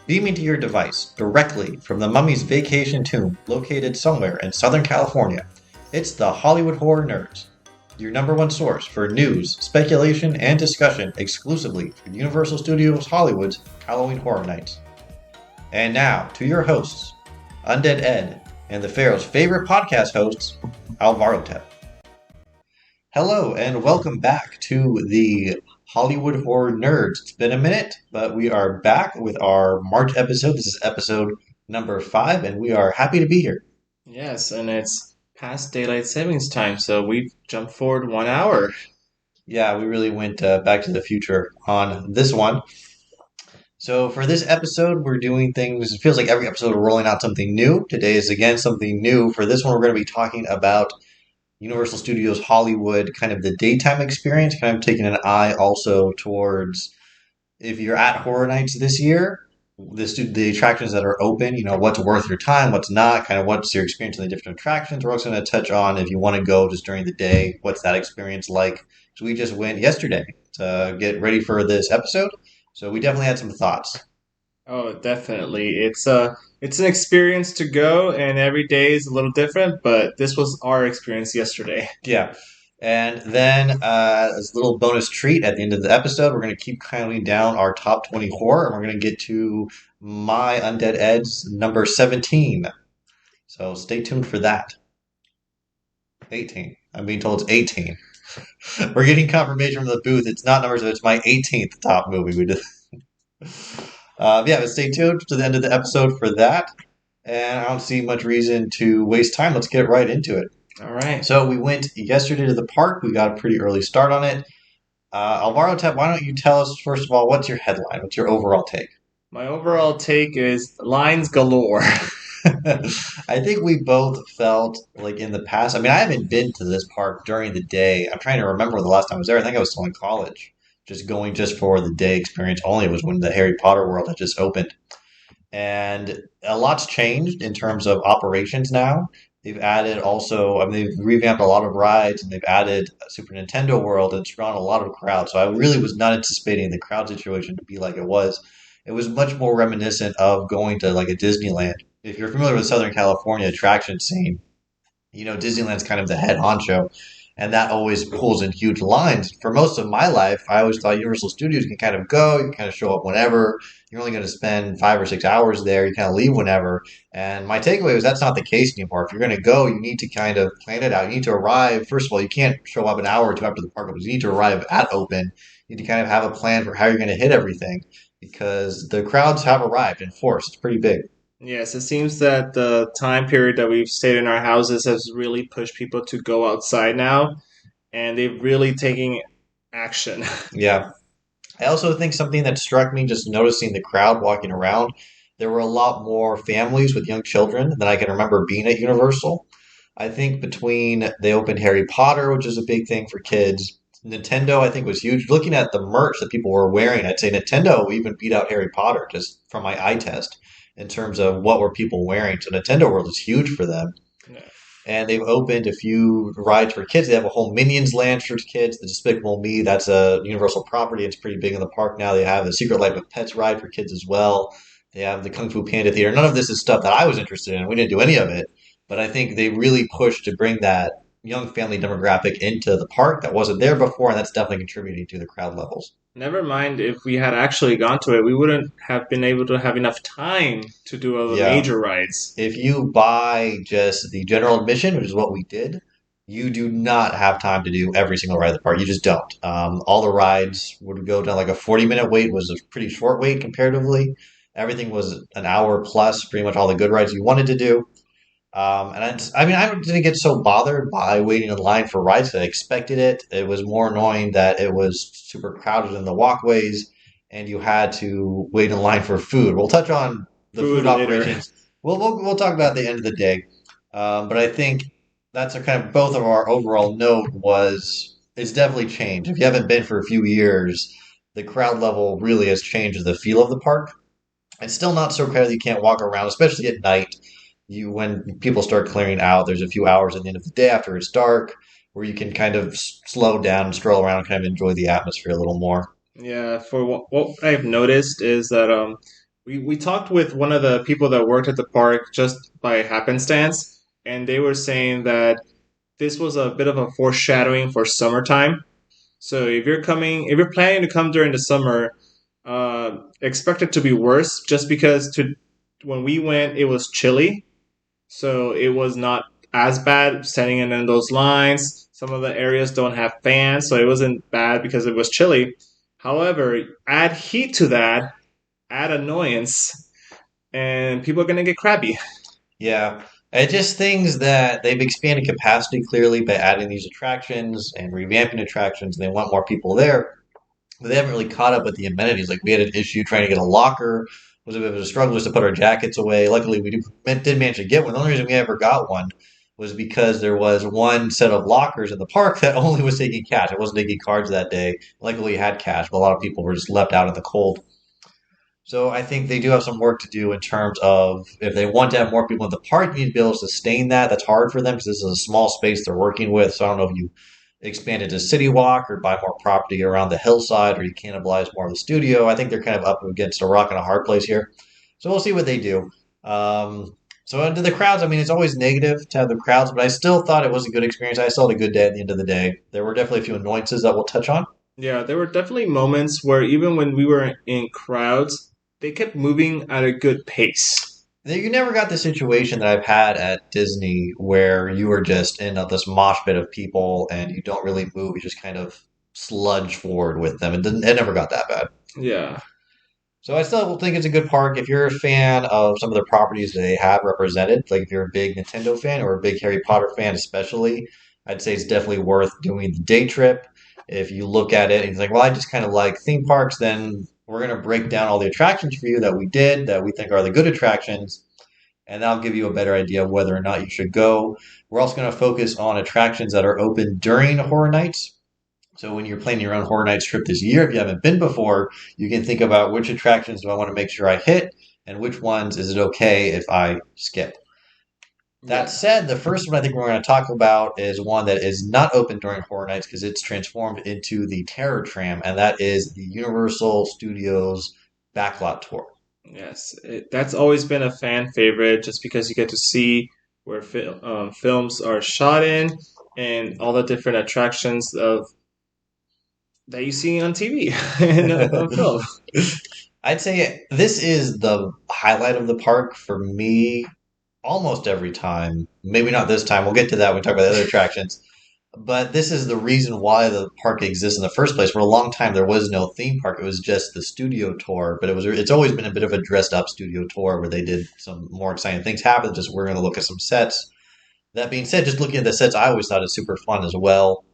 Beaming to your device directly from the Mummy's Vacation Tomb located somewhere in Southern California. It's the Hollywood Horror Nerds, your number one source for news, speculation, and discussion exclusively for Universal Studios Hollywood's Halloween Horror Nights. And now, to your hosts, Undead Ed, and the Pharaoh's favorite podcast hosts, Alvaro Tep. Hello, and welcome back to the Hollywood Horror Nerds. It's been a minute, but we are back with our March episode. This is episode number 5, and we are happy to be here. Yes, and it's past daylight savings time, so we've jumped forward 1 hour. Yeah, we really went back to the future on this one. So for this episode, we're doing things, it feels like every episode we're rolling out something new. Today is again something new. For this one, we're going to be talking about Universal Studios Hollywood, kind of the daytime experience, kind of taking an eye also towards if you're at Horror Nights this year, the attractions that are open, what's worth your time, what's not, kind of what's your experience in the different attractions. We're also going to touch on if you want to go just during the day, what's that experience like. So we just went yesterday to get ready for this episode. So we definitely had some thoughts. Oh, definitely. It's an experience to go, and every day is a little different, but this was our experience yesterday. Yeah. And then as a little bonus treat at the end of the episode, we're going to keep counting down our top 20 horror, and we're going to get to my Undead Ed's number 17. So stay tuned for that. 18. I'm being told it's 18. We're getting confirmation from the booth. It's not numbers, it's my 18th top movie we did. But stay tuned to the end of the episode for that. And I don't see much reason to waste time. Let's get right into it. All right. So we went yesterday to the park. We got a pretty early start on it. Alvaro Tep, why don't you tell us, first of all, what's your headline? What's your overall take? My overall take is lines galore. I think we both felt like in the past. I mean, I haven't been to this park during the day. I'm trying to remember the last time I was there. I think I was still in college. Just going just for the day experience only. It was when the Harry Potter world had just opened. And a lot's changed in terms of operations now. They've added also, they've revamped a lot of rides and they've added a Super Nintendo World and it's drawn a lot of crowds. So I really was not anticipating the crowd situation to be like it was. It was much more reminiscent of going to like a Disneyland. If you're familiar with Southern California attraction scene, Disneyland's kind of the head honcho. And that always pulls in huge lines. For most of my life, I always thought Universal Studios can kind of go, you can kind of show up whenever. You're only going to spend 5 or 6 hours there. You kind of leave whenever. And my takeaway was that's not the case anymore. If you're going to go, you need to kind of plan it out. You need to arrive. First of all, you can't show up an hour or two after the park opens. You need to arrive at open. You need to kind of have a plan for how you're going to hit everything because the crowds have arrived in force. It's pretty big. Yes, it seems that the time period that we've stayed in our houses has really pushed people to go outside now, and they've really taken action. Yeah. I also think something that struck me just noticing the crowd walking around, there were a lot more families with young children than I can remember being at Universal. I think between they opened Harry Potter, which is a big thing for kids, Nintendo I think was huge. Looking at the merch that people were wearing, I'd say Nintendo even beat out Harry Potter just from my eye test in terms of what were people wearing. So Nintendo World is huge for them. Yeah. And they've opened a few rides for kids. They have a whole Minions Land for kids. The Despicable Me, that's a Universal property. It's pretty big in the park now. They have the Secret Life of Pets ride for kids as well. They have the Kung Fu Panda Theater. None of this is stuff that I was interested in. We didn't do any of it. But I think they really pushed to bring that young family demographic into the park that wasn't there before, and that's definitely contributing to the crowd levels. Never mind if we had actually gone to it, we wouldn't have been able to have enough time to do all the major rides. If you buy just the general admission, which is what we did, you do not have time to do every single ride at the park. You just don't. All the rides would go down like a 40-minute wait was a pretty short wait comparatively. Everything was an hour plus, pretty much all the good rides you wanted to do. I didn't get so bothered by waiting in line for rides that I expected it. It was more annoying that it was super crowded in the walkways and you had to wait in line for food. We'll touch on the food operations. We'll talk about it at the end of the day. But I think that's a kind of both of our overall note was it's definitely changed. If you haven't been for a few years, the crowd level really has changed the feel of the park. It's still not so crowded that you can't walk around, especially at night. When people start clearing out, there's a few hours at the end of the day after it's dark where you can kind of slow down and stroll around and kind of enjoy the atmosphere a little more. Yeah, for what I've noticed is that we talked with one of the people that worked at the park just by happenstance, and they were saying that this was a bit of a foreshadowing for summertime. So if you're planning to come during the summer, expect it to be worse. Just because to when we went, it was chilly, so it was not as bad standing in those lines. Some of the areas don't have fans, so it wasn't bad because it was chilly. However, add heat to that, add annoyance, and people are gonna get crabby. Yeah. It just things that they've expanded capacity clearly by adding these attractions and revamping attractions, and they want more people there. But they haven't really caught up with the amenities. Like we had an issue trying to get a locker. It was a bit of a struggle just to put our jackets away. Luckily, did manage to get one. The only reason we ever got one was because there was one set of lockers in the park that only was taking cash. It wasn't taking cards that day. Luckily, we had cash, but a lot of people were just left out in the cold. So I think they do have some work to do in terms of if they want to have more people in the park, you need to be able to sustain that. That's hard for them because this is a small space they're working with. So I don't know if you expand it to City Walk or buy more property around the hillside or you cannibalize more of the studio. I think they're kind of up against a rock and a hard place here. So we'll see what they do. So into the crowds, I mean, it's always negative to have the crowds, but I still thought it was a good experience. I still had a good day at the end of the day. There were definitely a few annoyances that we'll touch on. Yeah, there were definitely moments where even when we were in crowds, they kept moving at a good pace. You never got the situation that I've had at Disney where you are just in this mosh pit of people and you don't really move. You just kind of sludge forward with them. It never got that bad. Yeah. So I still think it's a good park. If you're a fan of some of the properties they have represented, like if you're a big Nintendo fan or a big Harry Potter fan, especially, I'd say it's definitely worth doing the day trip. If you look at it and you're like, well, I just kind of like theme parks, then we're going to break down all the attractions for you that we did that we think are the good attractions, and that'll give you a better idea of whether or not you should go. We're also going to focus on attractions that are open during Horror Nights. So when you're planning your own Horror Nights trip this year, if you haven't been before, you can think about which attractions do I want to make sure I hit, and which ones is it okay if I skip. Yeah. That said, the first one I think we're going to talk about is one that is not open during Horror Nights because it's transformed into the Terror Tram, and that is the Universal Studios Backlot Tour. Yes, that's always been a fan favorite just because you get to see where films are shot in and all the different attractions of that you see on TV and on film. I'd say this is the highlight of the park for me almost every time. Maybe not this time. We'll get to that when we talk about the other attractions. But this is the reason why the park exists in the first place. For a long time, there was no theme park; it was just the studio tour. But it's always been a bit of a dressed up studio tour where they did some more exciting things happen. Just we're going to look at some sets. That being said, just looking at the sets, I always thought it was super fun as well.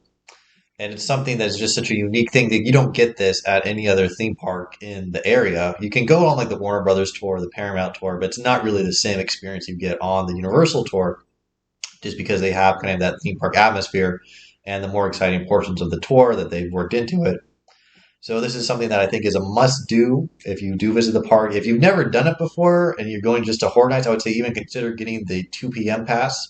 And it's something that's just such a unique thing that you don't get this at any other theme park in the area. You can go on like the Warner Brothers tour, the Paramount tour, but it's not really the same experience you get on the Universal tour just because they have kind of that theme park atmosphere and the more exciting portions of the tour that they've worked into it. So this is something that I think is a must do if you do visit the park. If you've never done it before and you're going just to Horror Nights, I would say even consider getting the 2 p.m. pass.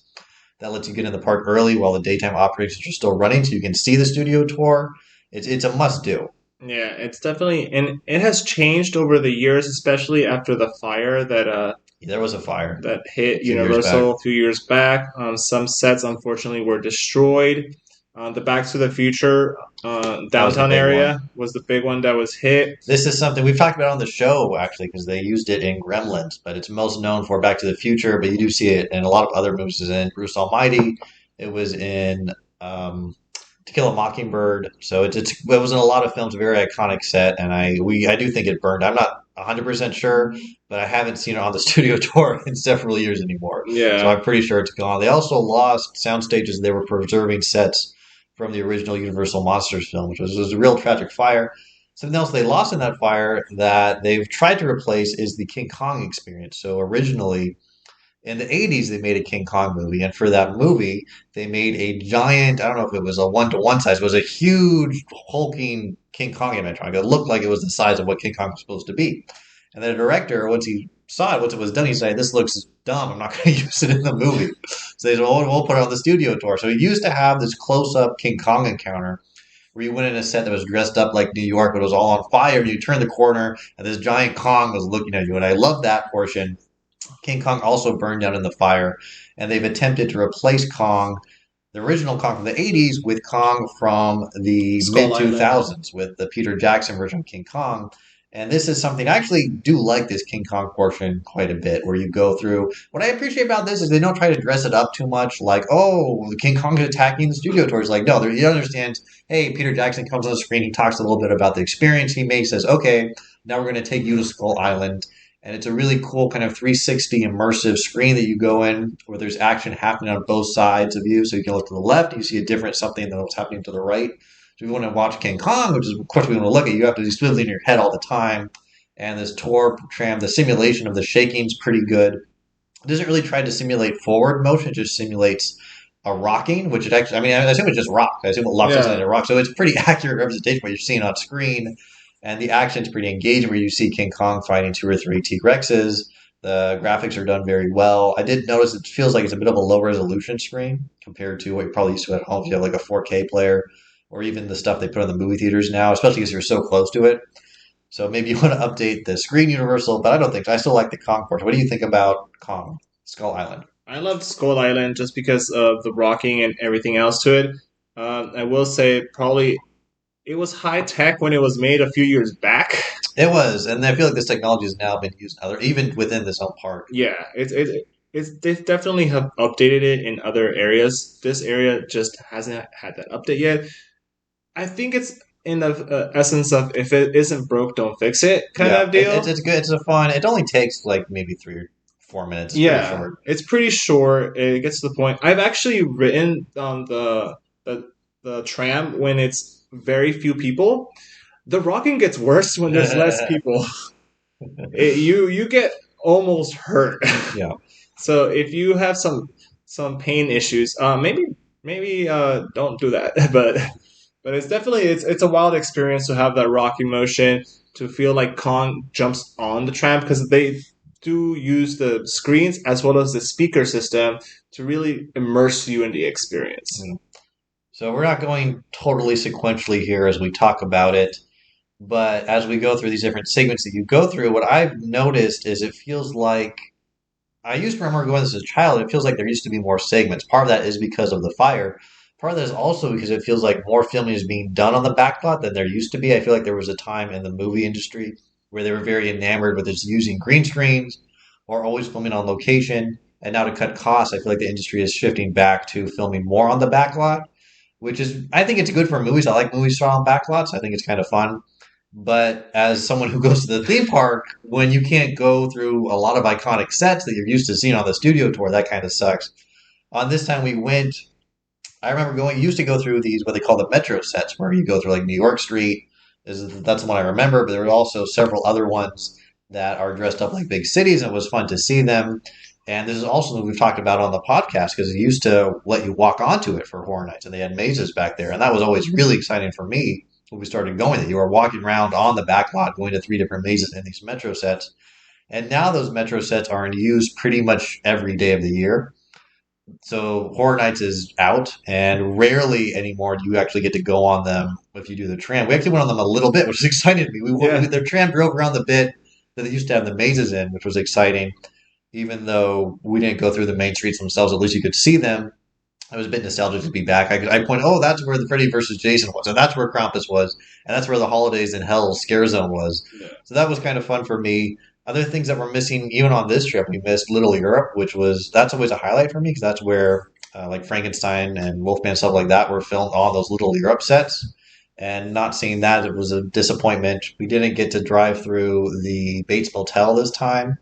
That lets you get in the park early while the daytime operations are still running, so you can see the studio tour. It's a must do. Yeah, it's definitely and it has changed over the years, especially after the fire There was a fire that hit a few years back. Universal a few years back. Some sets unfortunately were destroyed. The Back to the Future That was the downtown big one. area was the big one that was hit. This is something we've talked about on the show actually because they used it in Gremlins, but it's most known for Back to the Future. But you do see it in a lot of other movies. It's in Bruce Almighty. It was in To Kill a Mockingbird. So it was in a lot of films. A very iconic set, and I do think it burned. I'm not 100% sure, but I haven't seen it on the studio tour in several years anymore. So Yeah, I'm pretty sure it's gone. They also lost sound stages. They were preserving sets from the original Universal Monsters film, which was a real tragic fire. Something else they lost in that fire that they've tried to replace is the King Kong experience. So originally in the 80s, they made a King Kong movie. And for that movie, they made a giant, I don't know if it was a one to one size, it was a huge hulking King Kong animatronic. It looked like it was the size of what King Kong was supposed to be. And then the director, once he saw it, once it was done, he said, "This looks dumb. I'm not going to use it in the movie." So they said, "Well, we'll put it on the studio tour." So he used to have this close up King Kong encounter where you went in a set that was dressed up like New York, but it was all on fire. And you turned the corner, and this giant Kong was looking at you. And I love that portion. King Kong also burned down in the fire, and they've attempted to replace Kong, the original Kong from the 80s, with Kong from the Skull mid Island. 2000s with the Peter Jackson version of King Kong. And this is something I actually do like this King Kong portion quite a bit, where you go through. What I appreciate about this is they don't try to dress it up too much, like, oh, King Kong is attacking the studio tours. Like, no, you understand, hey, Peter Jackson comes on the screen, he talks a little bit about the experience he made, says, okay, now we're going to take you to Skull Island, and it's a really cool kind of 360 immersive screen that you go in where there's action happening on both sides of you. So you can look to the left, you see a different something than what's happening to the right. So if you want to watch King Kong, which is of course we want to look at, you have to be swiveling in your head all the time. And this tour tram, the simulation of the shaking is pretty good. It doesn't really try to simulate forward motion; it just simulates a rocking, which it actually, I mean, I assume it's just rock. I assume it locks something Yeah. into rock. So it's pretty accurate representation of what you're seeing on screen. And the action's pretty engaging where you see King Kong fighting two or three T Rexes. The graphics are done very well. I did notice it feels like it's a bit of a low resolution screen compared to what you're probably used to at home if you have like a 4K player or even the stuff they put in the movie theaters now, especially because you're so close to it. So maybe you want to update the screen universal, but I don't think so. I still like the Kong portion. What do you think about Kong Skull Island? I loved Skull Island just because of the rocking and everything else to it. I will say probably it was high tech when it was made a few years back. It was, and I feel like this technology has now been used in other, even within this own park. Yeah, it's they definitely have updated it in other areas. This area just hasn't had that update yet. I think it's in the essence of if it isn't broke, don't fix it kind Yeah, of deal. it's good. It's a fun. It only takes like maybe 3 or 4 minutes. It's pretty Yeah, short. it's pretty short. It gets to the point. I've actually written on the tram when it's very few people. The rocking gets worse when there's less people. You get almost hurt. Yeah. So if you have some pain issues, maybe don't do that. But it's definitely it's a wild experience to have that rocking motion to feel like Kong jumps on the tram because they do use the screens as well as the speaker system to really immerse you in the experience. Mm. So we're not going totally sequentially here as we talk about it, but as we go through these different segments that you go through, what I've noticed is it feels like I used to remember going this as a child. It feels like there used to be more segments. Part of that is because of the fire. Part of that is also because it feels like more filming is being done on the backlot than there used to be. I feel like there was a time in the movie industry where they were very enamored with just using green screens or always filming on location. And now to cut costs, I feel like the industry is shifting back to filming more on the backlot, which is, I think it's good for movies. I like movies shot on backlots. I think it's kind of fun. But as someone who goes to the theme park, when you can't go through a lot of iconic sets that you're used to seeing on the studio tour, that kind of sucks. On this time we went, I remember going, used to go through these, what they call the metro sets, where you go through like New York Street. That's the one I remember, but there were also several other ones that are dressed up like big cities, and it was fun to see them. And this is also something we've talked about on the podcast because it used to let you walk onto it for Horror Nights, and they had mazes back there, and that was always really exciting for me when we started going. That you were walking around on the back lot, going to three different mazes in these metro sets, and now those metro sets are in use pretty much every day of the year. So Horror Nights is out, and rarely anymore do you actually get to go on them if you do the tram. We actually went on them a little bit, which is exciting to me. Yeah, The tram drove around the bit that they used to have the mazes in, which was exciting. Even though we didn't go through the main streets themselves, at least you could see them. I was a bit nostalgic to be back. I point, oh, that's where the Freddy versus Jason was, and that's where Krampus was, and that's where the Holidays in Hell Scare Zone was. yeah. So that was kind of fun for me. Other things that were missing, even on this trip, we missed Little Europe, which was that's always a highlight for me because that's where like Frankenstein and Wolfman stuff like that were filmed on those Little Europe sets. And not seeing that, it was a disappointment. We didn't get to drive through the Bates Motel this time.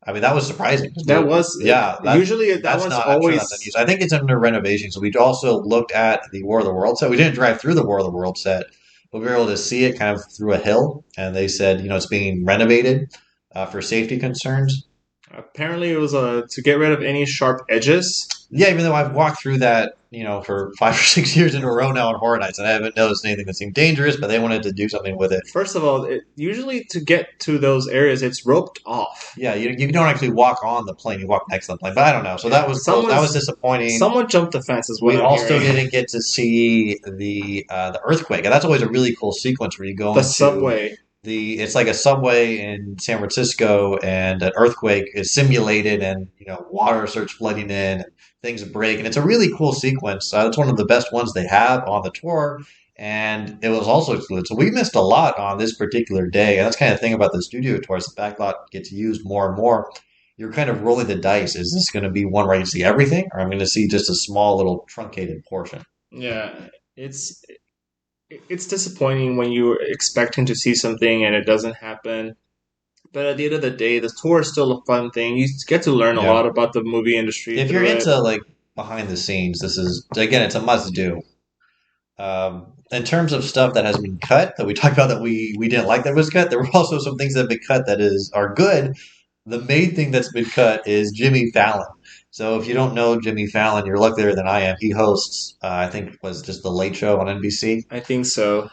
I mean, that was surprising. That was Yeah, usually that that's one's not. I'm sure that's always unused. I think it's under renovation. So we also looked at the War of the World set. We didn't drive through the War of the World set, but we were able to see it kind of through a hill. And they said, it's being renovated for safety concerns. apparently it was to get rid of any sharp edges. Yeah, even though I've walked through that for 5 or 6 years in a row now on Horror Nights, and I haven't noticed anything that seemed dangerous, but they wanted to do something with it. First of all, usually to get to those areas, it's roped off. Yeah, you don't actually walk on the plane; you walk next to the plane. But I don't know. So Yeah, that was close. That was disappointing. someone jumped the fence, is what We I'm also hearing. didn't get to see the earthquake, and that's always a really cool sequence where you go The into subway. it's like a subway in San Francisco, and an earthquake is simulated, and water starts flooding in, and things break, and it's a really cool sequence. It's one of the best ones they have on the tour, and it was also excluded. So we missed a lot on this particular day, and that's kind of the thing about the studio tours. The backlot gets used more and more. You're kind of rolling the dice. Is this going to be one where you see everything, or I'm going to see just a small little truncated portion? Yeah, it's it's disappointing when you're expecting to see something and it doesn't happen. But at the end of the day, the tour is still a fun thing. You get to learn a Yeah. lot about the movie industry If you're through it. into like behind the scenes, this is again, it's a must do. In terms of stuff that has been cut that we talked about that we didn't like that was cut, there were also some things that have been cut that are good. The main thing that's been cut is Jimmy Fallon. So if you don't know Jimmy Fallon, you're luckier than I am. He hosts, I think, was just the Late Show on NBC. I think so.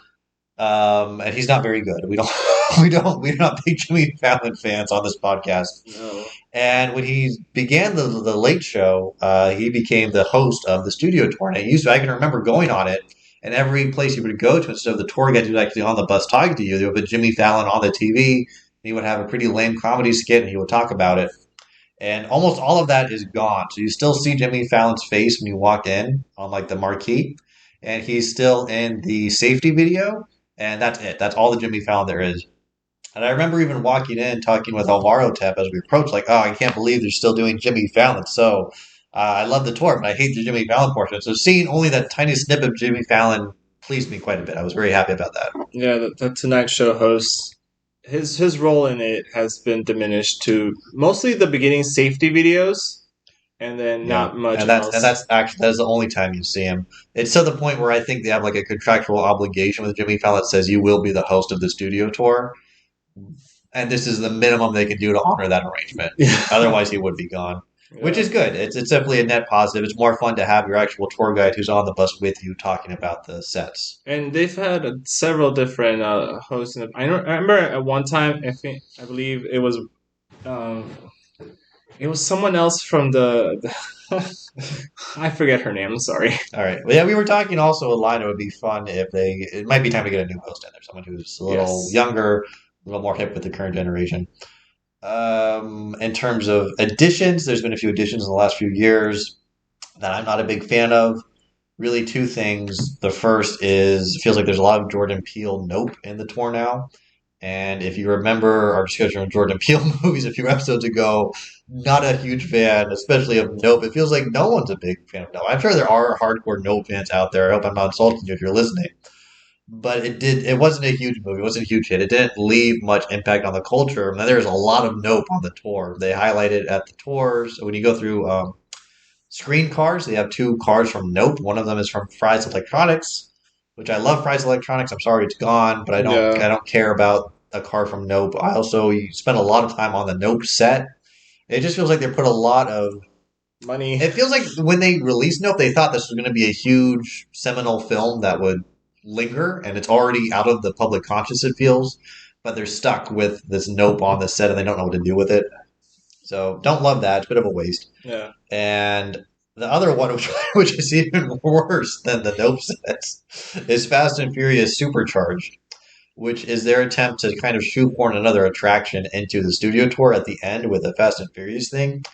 And he's not very good. We don't, we're not big Jimmy Fallon fans on this podcast. No. And when he began the Late Show, he became the host of the studio tour. And I can remember going on it, and every place you would go to, instead of the tour guide who's actually on the bus talking to you, they would put Jimmy Fallon on the TV. He would have a pretty lame comedy skit, and he would talk about it. And almost all of that is gone. So you still see Jimmy Fallon's face when you walk in on like the marquee, and he's still in the safety video, and that's it. That's all the Jimmy Fallon there is. And I remember even walking in, talking with Alvaro Tep as we approached, like, oh, I can't believe they're still doing Jimmy Fallon. So I love the tour, but I hate the Jimmy Fallon portion. So seeing only that tiny snippet of Jimmy Fallon pleased me quite a bit. I was very happy about that. Yeah, the Tonight Show host, his role in it has been diminished to mostly the beginning safety videos, and then Yeah, not much and else. that's actually that's the only time you see him. It's to the point where I think they have like a contractual obligation with Jimmy Fallon that says you will be the host of the studio tour, and this is the minimum they can do to honor that arrangement. Yeah. Otherwise, he would be gone, which Yeah. is good. It's definitely a net positive. It's more fun to have your actual tour guide who's on the bus with you talking about the sets. And they've had several different hosts. I remember at one time, I believe um, it was someone else from I forget her name. I'm sorry. All right. Well, yeah, we were talking also online. It would be fun if they. It might be time to get a new host in there, someone who's a little Yes. younger, a little more hip with the current generation. In terms of additions, there's been a few additions in the last few years that I'm not a big fan of. Really, two things. The first is it feels like there's a lot of Jordan Peele Nope in the tour now. And if you remember our discussion of Jordan Peele movies a few episodes ago, not a huge fan, especially of Nope. It feels like no one's a big fan of Nope. I'm sure there are hardcore Nope fans out there. I hope I'm not insulting you if you're listening. But it wasn't a huge movie. It wasn't a huge hit. It didn't leave much impact on the culture. And then there's a lot of Nope on the tour. They highlight it at the tours. When you go through screen cars, they have two cars from Nope. One of them is from Fry's Electronics, which I love Fry's Electronics. I'm sorry it's gone, but Yeah. I don't care about a car from Nope. I also spent a lot of time on the Nope set. It just feels like they put a lot of. Money. It feels like when they released Nope, they thought this was going to be a huge seminal film that would linger, and it's already out of the public conscious. It feels, but they're stuck with this Nope on the set, and they don't know what to do with it. So don't love that. It's a bit of a waste. Yeah. And the other one, which is even worse than the Nope sets, is Fast and Furious Supercharged, which is their attempt to kind of shoehorn another attraction into the studio tour at the end with a Fast and Furious thing.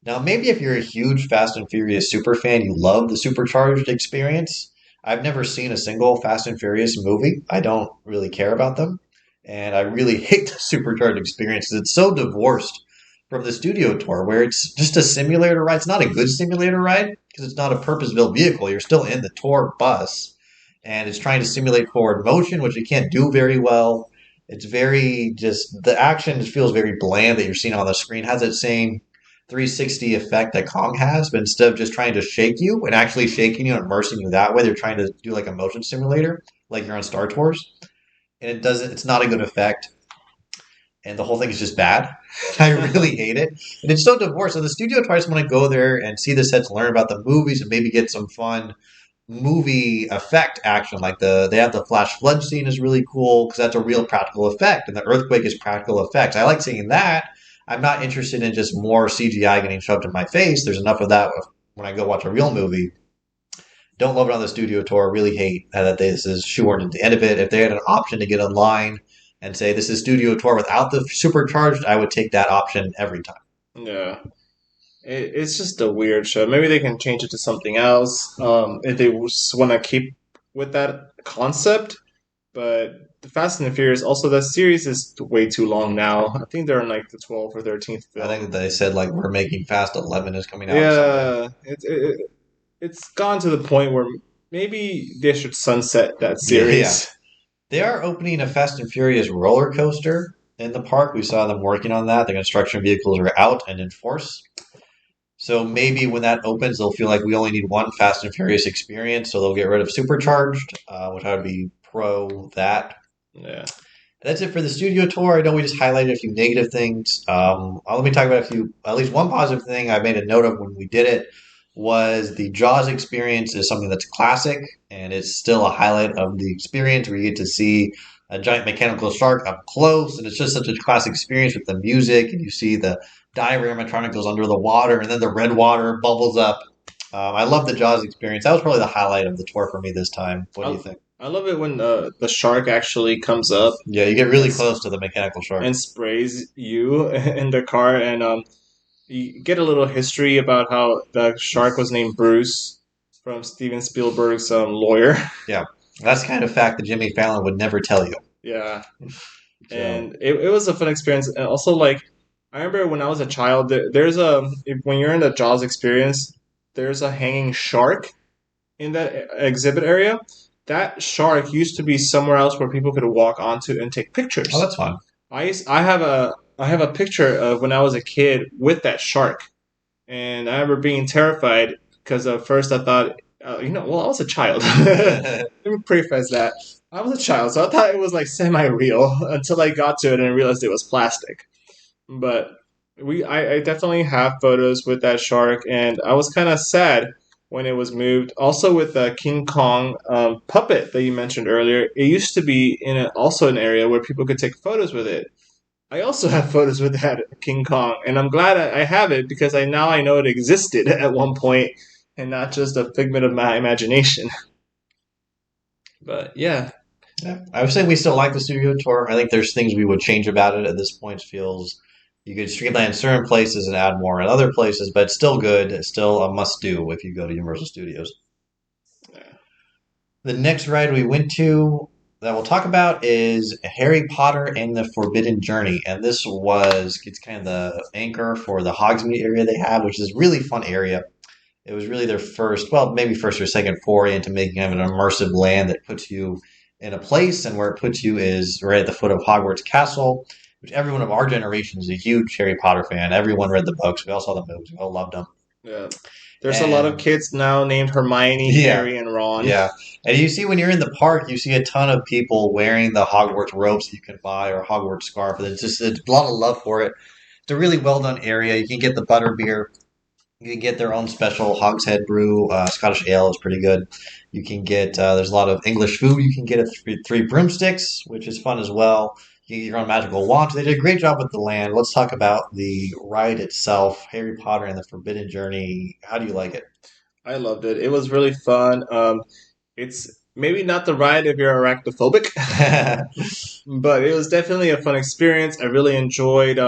Now, maybe if you're a huge Fast and Furious super fan, you love the supercharged experience. I've never seen a single Fast and Furious movie. I don't really care about them. And I really hate the supercharged experience because it's so divorced from the studio tour where it's just a simulator ride. It's not a good simulator ride because it's not a purpose-built vehicle. You're still in the tour bus and it's trying to simulate forward motion, which it can't do very well. It's very just the action just feels very bland that you're seeing on the screen. It has that same 360 effect that Kong has, but instead of just trying to shake you and actually shaking you and immersing you that way, they're trying to do like a motion simulator, like you're on Star Tours, and it doesn't. It's not a good effect. and the whole thing is just bad. I really hate it, and it's so divorced. So the studio twice want to go there and see the sets, learn about the movies, and maybe get some fun movie effect action. Like they have the flash flood scene is really cool because that's a real practical effect, and the earthquake is practical effects. I like seeing that. I'm not interested in just more CGI getting shoved in my face. There's enough of that when I go watch a real movie. Don't love it on the studio tour. Really hate that this is shoehorned at the end of it. If they had an option to get online and say this is studio tour without the supercharged, I would take that option every time. Yeah. It's just a weird show. Maybe they can change it to something else if they just want to keep with that concept. But the Fast and the Furious, also the series is way too long now. I think they're in like the 12th or 13th I film. think they said like we're making Fast 11 is coming out or something. Yeah, it's gone to the point where maybe they should sunset that Yeah, yeah. series. They are opening a Fast and Furious roller coaster in the park. We saw them working on that. The construction vehicles are out and in force. So maybe when that opens, they'll feel like we only need one Fast and Furious experience, so they'll get rid of Supercharged, which I would be pro that. Yeah. That's it for the studio tour. I know we just highlighted a few negative things. Let me talk about a few, at least one positive thing I made a note of when we did it was the Jaws experience is something that's classic and it's still a highlight of the experience where you get to see a giant mechanical shark up close and it's just such a classic experience with the music and you see the diagram animatronic goes under the water and then the red water bubbles up. I love the Jaws experience. That was probably the highlight of the tour for me this time. What do you I, think? I love it when the shark actually comes up Yeah, you get and, really close to the mechanical shark. and sprays you in the car, and you get a little history about how the shark was named Bruce from Steven Spielberg's lawyer. Yeah, that's the kind of fact that Jimmy Fallon would never tell you. Yeah, So, and it was a fun experience. And also, like, I remember when I was a child, there's when you're in the Jaws experience, there's a hanging shark in that exhibit area. That shark used to be somewhere else where people could walk onto and take oh, pictures. that's fun. I have a picture of when I was a kid with that shark, and I remember being terrified because at first I thought, well, I was a child. Let me preface that. I was a child, so I thought it was like semi-real until I got to it and realized it was plastic. But I definitely have photos with that shark, and I was kind of sad when it was moved. Also with the King Kong puppet that you mentioned earlier, it used to be also an area where people could take photos with it. I also have photos with that King Kong, and I'm glad I have it because I know it existed at one point and not just a figment of my imagination. But yeah, Yeah, I would say we still like the studio tour. I think there's things we would change about it at this point. It feels you could streamline certain places and add more in other places, but it's still good. It's still a must do if you go to Universal Studios. The next ride we went to that we'll talk about is Harry Potter and the Forbidden Journey. And this was it's kind of the anchor for the Hogsmeade area they have, which is a really fun area. It was really their first, well, maybe first or second foray into making kind of an immersive land that puts you in a place, and where it puts you is right at the foot of Hogwarts Castle, which everyone of our generation is a huge Harry Potter fan. Everyone read the books. We all saw the movies. We all loved them. yeah. There's a lot of And kids now named Hermione, yeah, Harry, and Ron. yeah. And you see when you're in the park, you see a ton of people wearing the Hogwarts robes that you can buy or Hogwarts scarf. And it's a lot of love for it. It's a really well done area. You can get the butterbeer. You can get their own special hogshead brew. Scottish ale is pretty good. You can get, there's a lot of English food. You can get three broomsticks, which is fun as well. You can get your own magical wand. They did a great job with the land. Let's talk about the ride itself, Harry Potter and the Forbidden Journey. How do you like it? I loved it. It was really fun. It's maybe not the ride if you're arachnophobic, but it was definitely a fun experience. I really enjoyed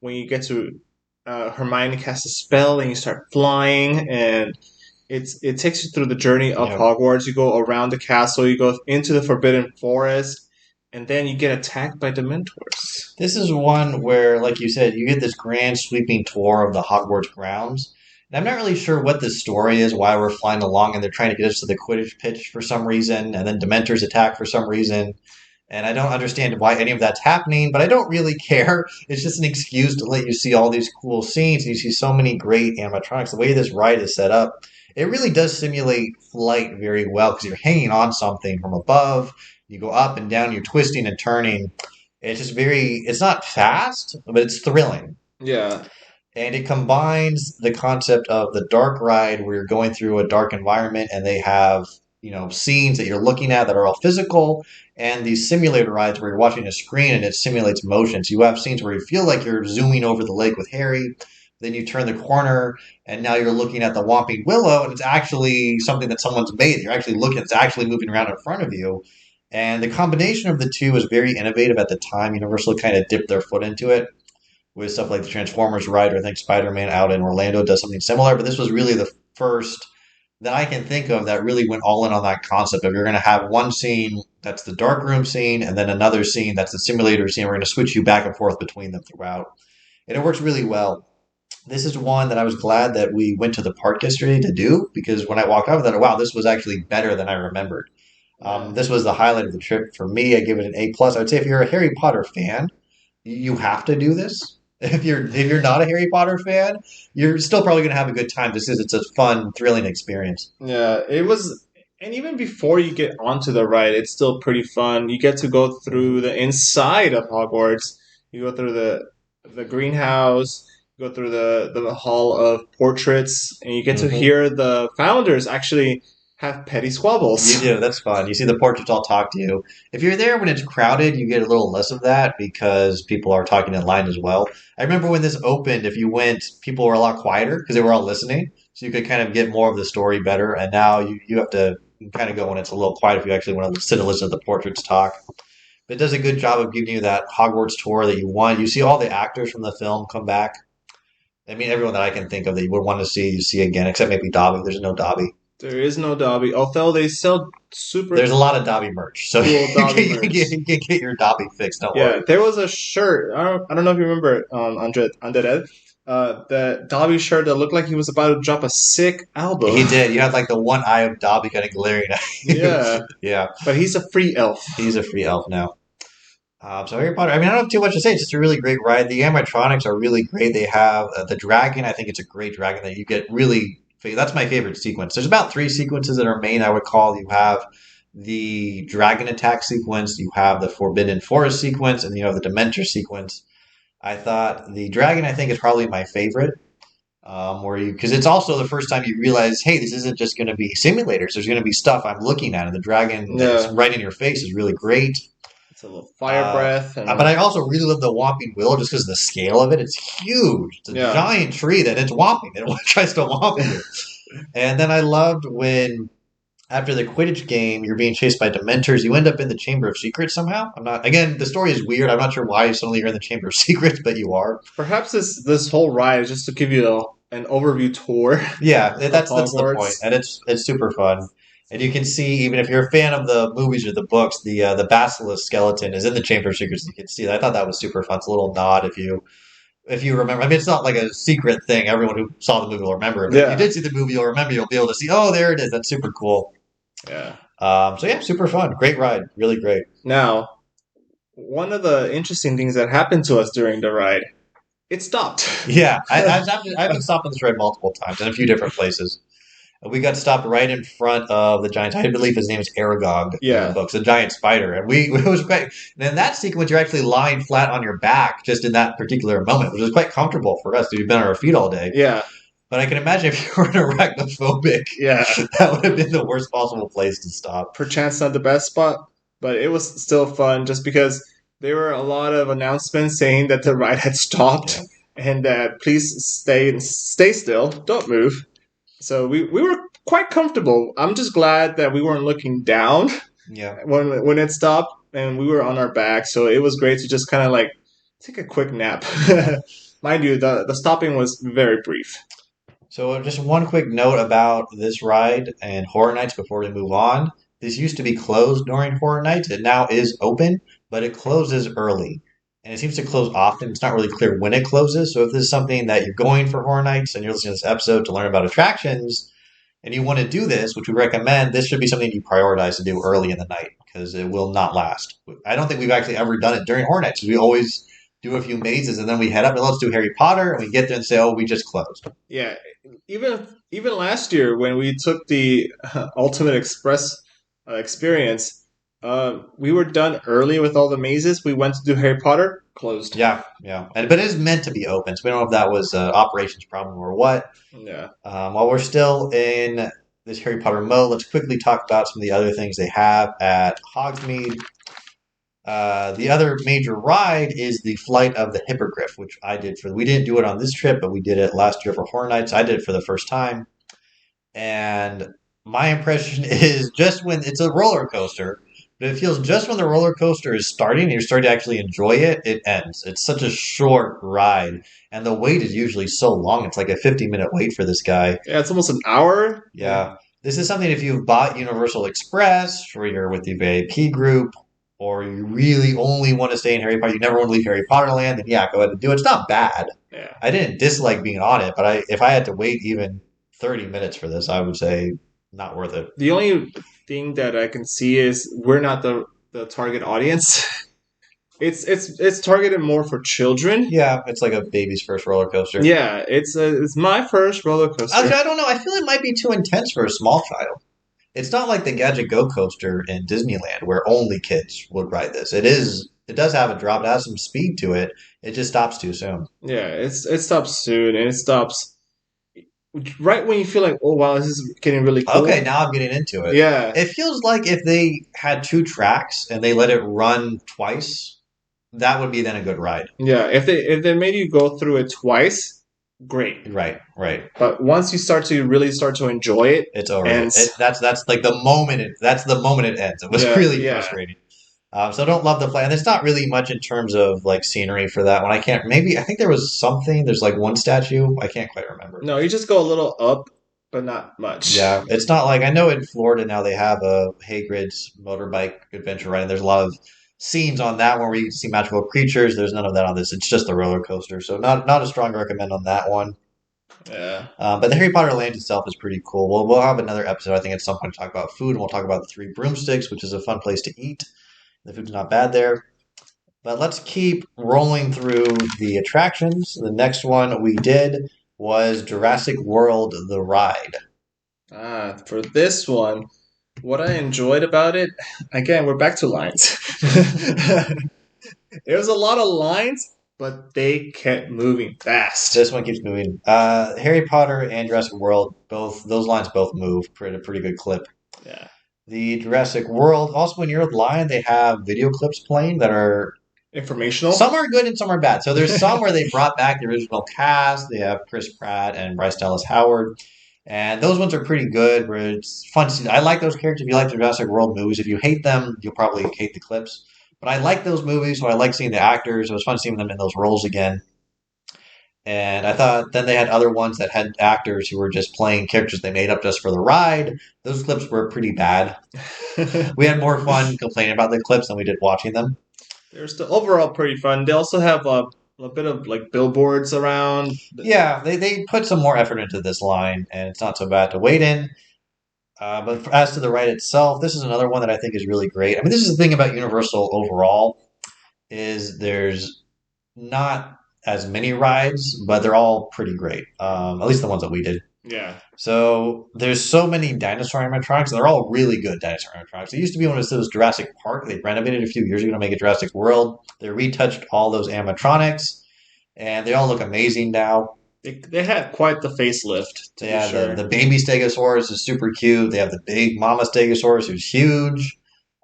when you get to Hermione cast a spell and you start flying, and it takes you through the journey of Yep. Hogwarts. You go around the castle, you go into the Forbidden Forest, and then you get attacked by Dementors. This is one where, like you said, you get this grand sweeping tour of the Hogwarts grounds. And I'm not really sure what the story is, why we're flying along, and they're trying to get us to the Quidditch pitch for some reason, and then Dementors attack for some reason. And I don't understand why any of that's happening, but I don't really care. It's just an excuse to let you see all these cool scenes. You see so many great animatronics. The way this ride is set up, it really does simulate flight very well because you're hanging on something from above. You go up and down, you're twisting and turning. It's just it's not fast, but it's thrilling. Yeah. And it combines the concept of the dark ride where you're going through a dark environment and they have, scenes that you're looking at that are all physical, and these simulator rides where you're watching a screen and it simulates motion. So you have scenes where you feel like you're zooming over the lake with Harry, then you turn the corner and now you're looking at the Whomping Willow and it's actually something that someone's made. You're actually looking, it's actually moving around in front of you. And the combination of the two was very innovative at the time. Universal kind of dipped their foot into it with stuff like the Transformers ride, or I think Spider-Man out in Orlando does something similar. But this was really the first that I can think of that really went all in on that concept of you're going to have one scene that's the dark room scene, and then another scene that's the simulator scene. We're going to switch you back and forth between them throughout, and it works really well. This is one that I was glad that we went to the park yesterday to do because when I walked out, I thought, wow, this was actually better than I remembered. Yeah. This was the highlight of the trip for me. I give it an A plus. I would say if you're a Harry Potter fan, you have to do this. If you're not a Harry Potter fan, you're still probably going to have a good time just because it's a fun, thrilling experience. Yeah, it was, and even before you get onto the ride, it's still pretty fun. You get to go through the inside of Hogwarts. You go through the greenhouse, you go through the hall of portraits, and you get to Hmm. hear the founders actually have petty You squabbles. do. That's fun. You see the portraits all talk to you. If you're there when it's crowded, you get a little less of that because people are talking in line as well. I remember when this opened, if you went, people were a lot quieter because they were all listening. So you could kind of get more of the story better. And now you have to kind of go when it's a little quiet if you actually want to sit and listen to the portraits talk. But it does a good job of giving you that Hogwarts tour that you want. You see all the actors from the film come back. I mean, everyone that I can think of that you would want to see, you see again, except maybe Dobby. There's no Dobby. There is no Dobby, although they sell super There's a lot of Dobby merch, so cool Dobby merch. you can get your Dobby fix. Don't Yeah, worry. there was a shirt. I don't know if you remember Undead Ed. The Dobby shirt that looked like he was about to drop a sick album. He did. You had like the one eye of Dobby kind of glaring at you. Yeah, Yeah, but he's a free elf. he's a free elf now. So Harry Potter. I mean, I don't have too much to say. It's just a really great ride. The animatronics are really great. They have the dragon. I think it's a great dragon that you get really. That's my favorite sequence. There's about three sequences that are main. I would call. You have the dragon attack sequence. You have the Forbidden Forest sequence, and you have the Dementor sequence. I thought the dragon. I think is probably my favorite. Where you because it's also the first time you realize, hey, this isn't just going to be simulators. There's going to be stuff I'm looking at, and the dragon that's Yeah, right in your face is really great. it's a little fire Uh, breath but and I also really love the Whomping Willow just because of the scale of it. It's huge. It's a yeah, giant tree that it's whomping. It tries to whomp you. And then I loved when after the Quidditch game, you're being chased by Dementors. You end up in the Chamber of Secrets somehow. I'm not. Again, the story is weird. I'm not sure why suddenly you're in the Chamber of Secrets, but you are. perhaps this whole ride is just to give you an overview tour Yeah, of that's the point, Hogwarts. and it's super fun. And you can see even if you're a fan of the movies or the books, the basilisk skeleton is in the Chamber of Secrets. You can see that. I thought that was super fun. It's a little nod if you remember. I mean, it's not like a secret thing. Everyone who saw the movie will remember it. But if you Yeah, did see the movie, you'll remember. You'll be able to see. Oh, there it is. That's super cool. yeah. So yeah, super fun. Great ride. Really great. Now, one of the interesting things that happened to us during the ride, it stopped. Yeah, I've been stopped on this ride multiple times in a few different places. We got stopped right in front of the giant. I believe his name is Aragog in the Yeah, books, the giant spider. And we it was quite. And in that sequence, you're actually lying flat on your back just in that particular moment, which was quite comfortable for us. We've been on our feet all day. yeah, But I can imagine if you were an arachnophobic, yeah. that would have been the worst possible place to stop. Perchance not the best spot, but it was still fun just because there were a lot of announcements saying that the ride had stopped Yeah, and that please stay still, don't move. So we were quite comfortable. I'm just glad that we weren't looking down yeah. when it stopped and we were on our back. So it was great to just kind of like take a quick nap. Yeah. Mind you, the stopping was very brief. So just one quick note about this ride and Horror Nights before we move on. This used to be closed during Horror Nights. It now is open, but it closes early. And it seems to close often. It's not really clear when it closes. So if this is something that you're going for Horror Nights and you're listening to this episode to learn about attractions and you want to do this, which we recommend, this should be something you prioritize to do early in the night because it will not last. I don't think we've actually ever done it during Horror Nights. We always do a few mazes and then we head up and let's do Harry Potter and we get there and say, oh, we just closed. Yeah, even last year when we took the Ultimate Express experience, We were done early with all the mazes. We went to do Harry Potter, closed. Yeah, yeah. But it is meant to be open, so we don't know if that was an operations problem or what. Yeah. While we're still in this Harry Potter mode, let's quickly talk about some of the other things they have at Hogsmeade. The other major ride is the Flight of the Hippogriff, which I did for. We didn't do it on this trip, but we did it last year for Horror Nights. I did it for the first time, and my impression is just when it's a roller coaster, but it feels just when the roller coaster is starting and you're starting to actually enjoy it, it ends. It's such a short ride, and the wait is usually so long. It's like a 50-minute wait for this guy. Yeah, it's almost an hour. Yeah. This is something if you've bought Universal Express or you're with the VIP group or you really only want to stay in Harry Potter, you never want to leave Harry Potter Land, then yeah, go ahead and do it. It's not bad. Yeah. I didn't dislike being on it, but if I had to wait even 30 minutes for this, I would say not worth it. The only thing that I can see is we're not the target audience. It's targeted more for children. Yeah, it's like a baby's first roller coaster. Yeah, it's my first roller coaster. Actually, I don't know. I feel it might be too intense for a small child. It's not like the Gadget Go coaster in Disneyland where only kids would ride this. It is. It does have a drop. It has some speed to it. It just stops too soon. Yeah, it stops soon and it stops right when you feel like, oh wow, this is getting really cool. Okay, now I'm getting into it. Yeah, It feels like if they had two tracks and they let it run twice, that would be then a good ride. yeah. If they made you go through it twice, great. Right, right. But once you start to enjoy it, It's over. and That's like the moment. That's the moment it ends. It was yeah, really yeah. frustrating. So I don't love the play, and there's not really much in terms of like scenery for that one. I can't. Maybe I think there was something. There's like one statue. I can't quite remember. No, you just go a little up, but not much. Yeah, it's not like I know in Florida now they have a Hagrid's motorbike adventure ride. And there's a lot of scenes on that one where you can see magical creatures. There's none of that on this. It's just a roller coaster. So not a strong recommend on that one. Yeah. But the Harry Potter land itself is pretty cool. We'll have another episode I think at some point to talk about food, and we'll talk about the Three Broomsticks, which is a fun place to eat. The food's not bad there. But let's keep rolling through the attractions. The next one we did was Jurassic World: The Ride. For this one, what I enjoyed about it, again, we're back to lines. There's a lot of lines, but they kept moving fast. This one keeps moving. Harry Potter and Jurassic World, both those lines both move at a pretty good clip. Yeah. The Jurassic World, also when you're with Lion, they have video clips playing that are Informational. some are good and some are bad. So there's some where they brought back the original cast. They have Chris Pratt and Bryce Dallas Howard. And those ones are pretty good where it's fun to see. I like those characters if you like the Jurassic World movies. If you hate them, you'll probably hate the clips. But I like those movies, so I like seeing the actors. It was fun seeing them in those roles again. And I thought then they had other ones that had actors who were just playing characters they made up just for the ride. Those clips were pretty bad. We had more fun complaining about the clips than we did watching them. They're still overall pretty fun. They also have a bit of like billboards around. Yeah, they put some more effort into this line, and it's not so bad to wait in. But as to the ride itself, this is another one that I think is really great. I mean, this is the thing about Universal overall, is there's not as many rides, but they're all pretty great. At least the ones that we did. Yeah. So there's so many dinosaur animatronics, and they're all really good dinosaur animatronics. It used to be when it was Jurassic Park. They renovated a few years ago to make it Jurassic World. They retouched all those animatronics, and they all look amazing now. They had quite the facelift, to be sure. The baby Stegosaurus is super cute. They have the big mama Stegosaurus who's huge.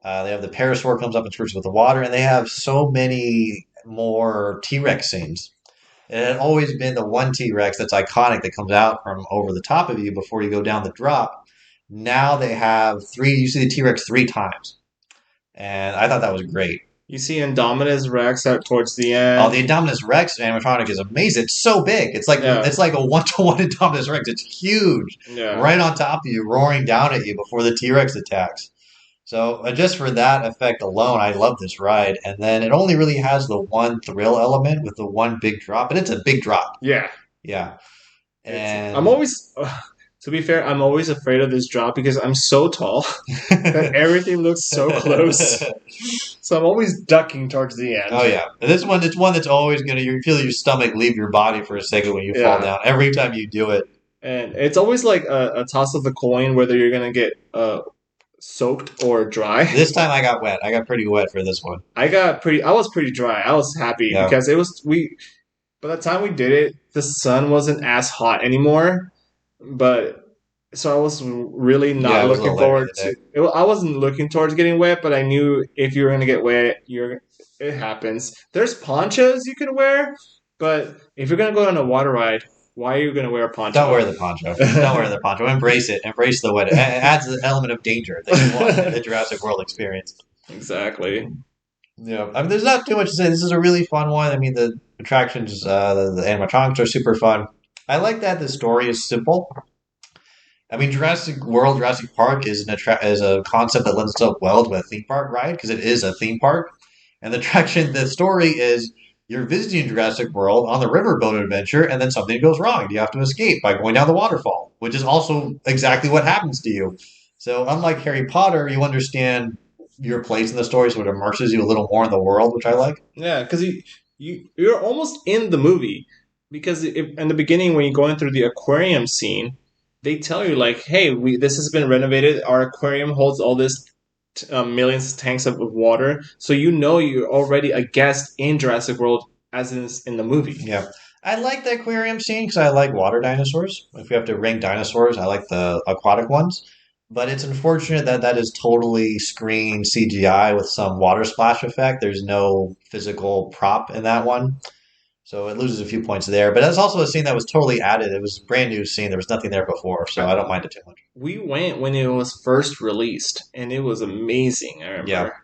They have the Parasaur comes up and squirts with the water, and they have so many more T-Rex scenes. It had always been the one T-Rex that's iconic that comes out from over the top of you before you go down the drop. Now they have three. You see the T-Rex three times, and I thought that was great. You see Indominus Rex out towards the end. Oh, the Indominus Rex animatronic is amazing. It's so big. It's like Yeah. it's like a 1-to-1 Indominus Rex. It's huge, Yeah. right on top of you, roaring down at you before the T-Rex attacks. So just for that effect alone, I love this ride. And then it only really has the one thrill element with the one big drop, and it's a big drop. Yeah. Yeah, and I'm always, to be fair, I'm always afraid of this drop because I'm so tall that everything looks so close. So I'm always ducking towards the end. Oh yeah, and this one, it's one that's always gonna. You feel your stomach leave your body for a second when you fall Yeah. down. Every time you do it. And it's always like a toss of the coin whether you're gonna get soaked or dry. This time I got wet. I got pretty wet for this one. I was pretty dry. I was happy Yeah. because it was we by the time we did it, the sun wasn't as hot anymore. But so I was really Yeah, not it was a looking little later in forward the to day. it. I wasn't looking towards getting wet, but I knew if you were gonna get wet, you're it happens. There's ponchos you can wear, but if you're gonna go on a water ride, why are you gonna wear a Don't poncho? wear the poncho. Don't wear the poncho. Embrace it. Embrace the wet. It adds the element of danger that you want in the Jurassic World experience. Exactly. Yeah, I mean, there's not too much to say. This is a really fun one. I mean, the attractions, the animatronics are super fun. I like that the story is simple. I mean, Jurassic World, Jurassic Park is a concept that lends itself well to a theme park ride because it is a theme park. And the story is you're visiting Jurassic World on the riverboat adventure, and then something goes wrong. You have to escape by going down the waterfall, which is also exactly what happens to you. So, unlike Harry Potter, you understand your place in the story, so it immerses you a little more in the world, which I like. Yeah, because you're almost in the movie because in the beginning when you're going through the aquarium scene, they tell you like, "Hey, we this has been renovated. Our aquarium holds all this millions of tanks of water, so you know you're already a guest in Jurassic World as is in the movie." Yeah. I like the aquarium scene because I like water dinosaurs. If we have to rank dinosaurs, I like the aquatic ones. But it's unfortunate that that is totally screen CGI with some water splash effect. There's no physical prop in that one. So it loses a few points there. But that's also a scene that was totally added. It was a brand new scene. There was nothing there before. So I don't mind it too much. We went when it was first released, and it was amazing. I Yeah. remember.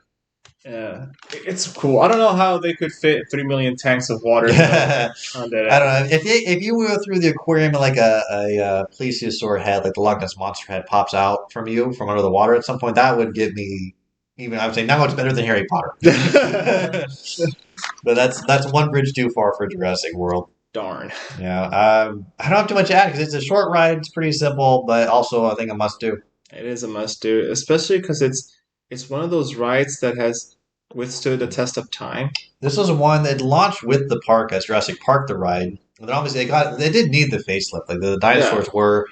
Yeah, it's cool. I don't know how they could fit 3 million tanks of water in I Undead don't Ed. know if you go through the aquarium and like a plesiosaur head, like the Loch Ness monster head, pops out from you from under the water at some point, that would give me even I would say now it's better than Harry Potter. But that's one bridge too far for Jurassic World. Darn. Yeah, I don't have too much to add because it's a short ride. It's pretty simple, but also I think a must do. It is a must do, especially because it's one of those rides that has withstood the test of time. This was one that launched with the park as Jurassic Park the ride. And then obviously they did need the facelift. Like the Yeah, dinosaurs were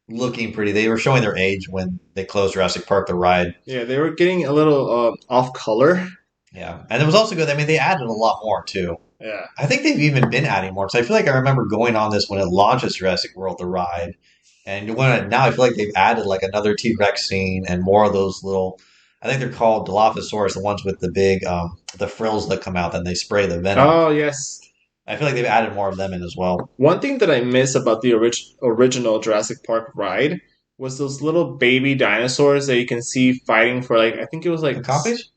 looking pretty. They were showing their age when they closed Jurassic Park the ride. yeah, they were getting a little off color. Yeah, and it was also good. I mean, they added a lot more too. Yeah. I think they've even been adding more because I feel like I remember going on this when it launched as Jurassic World the ride, and when it, now I feel like they've added like another T Rex scene and more of those little. I think they're called Dilophosaurus, the ones with the big the frills that come out, then they spray the venom. Oh yes. I feel like they've added more of them in as well. One thing that I miss about the original Jurassic Park ride was those little baby dinosaurs that you can see fighting for like I think it was The like copies?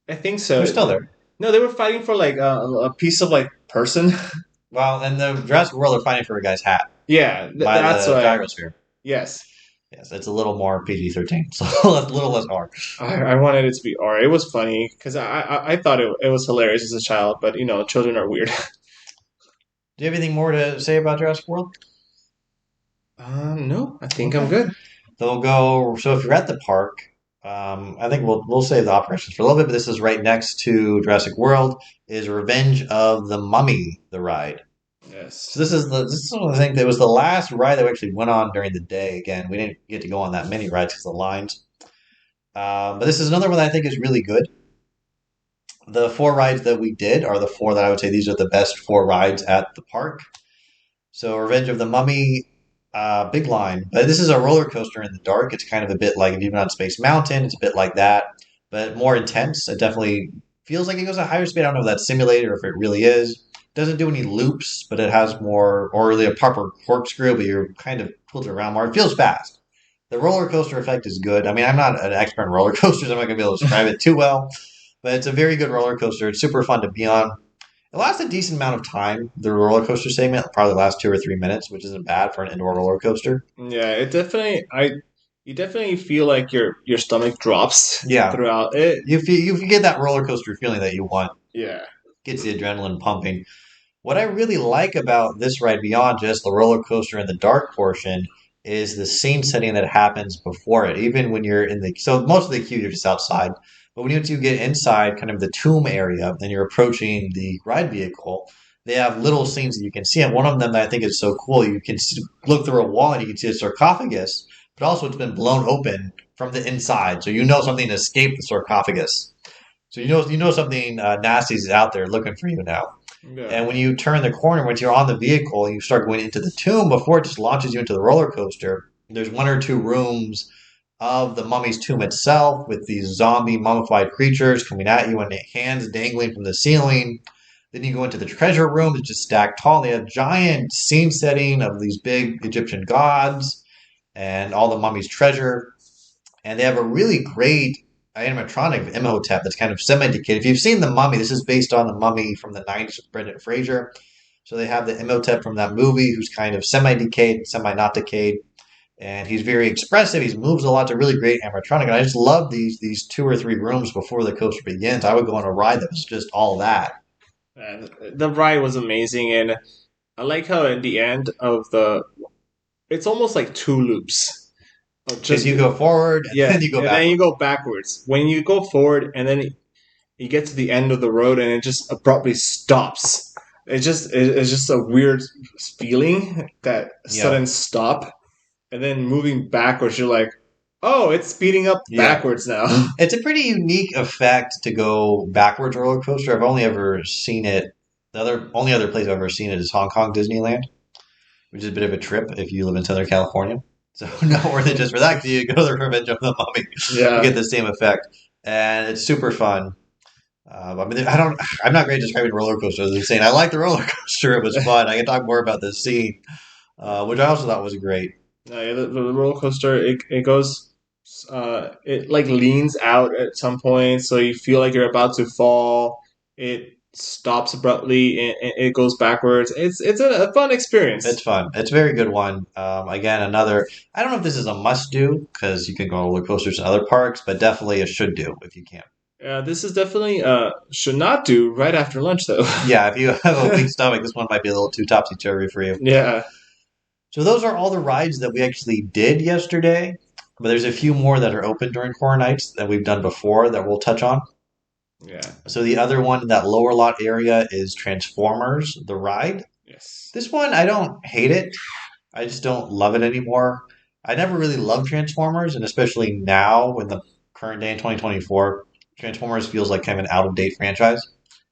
I think They're so. still there. No, they were fighting for like a piece of like person. Well, in the Jurassic World, they're fighting for a guy's hat Yeah, by that's the why. gyrosphere. Yes, Yes, it's a little more PG-13, so a little less R. I wanted it to be R. It was funny because I thought it was hilarious as a child, but you know, children are weird. Do you have anything more to say about Jurassic World? No, I think I'm Okay. good. They'll go. So if you're at the park, I think we'll save the operations for a little bit. But this is right next to Jurassic World. Is Revenge of the Mummy the ride? So Yes. this is one of the things that was the last ride that we actually went on during the day. Again, we didn't get to go on that many rides because of the lines. But this is another one that I think is really good. The four rides that we did are the four that I would say these are the best four rides at the park. So Revenge of the Mummy, big line. But this is a roller coaster in the dark. It's kind of a bit like if you've been on Space Mountain, it's a bit like that, but more intense. It definitely feels like it goes at higher speed. I don't know if that's simulated or if it really is. Doesn't do any loops, but it has more, or really a proper corkscrew, but you're kind of tilted around more. It feels fast. The roller coaster effect is good. I mean, I'm not an expert in roller coasters. I'm not going to be able to describe it too well, but it's a very good roller coaster. It's super fun to be on. It lasts a decent amount of time. The roller coaster segment probably lasts 2 or 3 minutes, which isn't bad for an indoor roller coaster. Yeah, it definitely I you definitely feel like your stomach drops Yeah, throughout it. you get that roller coaster feeling that you want. Yeah. Gets the adrenaline pumping. What I really like about this ride beyond just the roller coaster and the dark portion is the scene setting that happens before it. Even when you're in the so most of the queue you're just outside, but when you get inside kind of the tomb area and you're approaching the ride vehicle, they have little scenes that you can see. And one of them that I think is so cool, you can look through a wall and you can see a sarcophagus, but also it's been blown open from the inside. So you know something escaped the sarcophagus. So you know something nasty is out there looking for you now. Yeah. And when you turn the corner, once you're on the vehicle and you start going into the tomb, before it just launches you into the roller coaster, there's one or two rooms of the mummy's tomb itself with these zombie mummified creatures coming at you and hands dangling from the ceiling. Then you go into the treasure room, it's just stacked tall. They have giant scene setting of these big Egyptian gods and all the mummy's treasure. And they have a really great animatronic of Imhotep that's kind of semi-decayed. If you've seen The Mummy, this is based on The Mummy from the 90s with Brendan Fraser. So they have the Imhotep from that movie who's kind of semi-decayed, semi-not decayed. And he's very expressive. He moves a lot. It's a really great animatronic. And I just love these two or three rooms before the coaster begins. I would go on a ride that was just all that. And the ride was amazing, and I like how at the end of the, it's almost like two loops. Because you go forward and Yeah, then you go and back. then you go backwards. When you go forward, and then you get to the end of the road, and it just abruptly stops. It's just a weird feeling, that Yeah. sudden stop, and then moving backwards. You're like, oh, it's speeding up Yeah. backwards now. It's a pretty unique effect to go backwards roller coaster. I've only ever seen it. The only other place I've ever seen it is Hong Kong Disneyland, which is a bit of a trip if you live in Southern California. So not worth it just for that. 'Cause you go to the Revenge of the Mummy, you Yeah, get the same effect, and it's super fun. I mean, I'm not great describing roller coasters. I'm saying I like the roller coaster. It was fun. I can talk more about this scene, which I also thought was great. yeah, the roller coaster, it goes, it like leans out at some point, so you feel like you're about to fall. It stops abruptly, and it goes backwards. It's a fun It's experience. fun. It's a very good one. Again, another. I don't know if this is a must do because you can go on roller coasters in other parks, but definitely a should do if you can. This is definitely should not do right after lunch though. Yeah, if you have a weak stomach, this one might be a little too topsy turvy for you. Yeah, So those are all the rides that we actually did yesterday. But there's a few more that are open during Horror Nights that we've done before that we'll touch on. yeah, So the other one in that lower lot area is Transformers, the ride. yes. This one, I don't hate it. I just don't love it anymore. I never really loved Transformers, and especially now in the current day in 2024, Transformers feels like kind of an out of date franchise.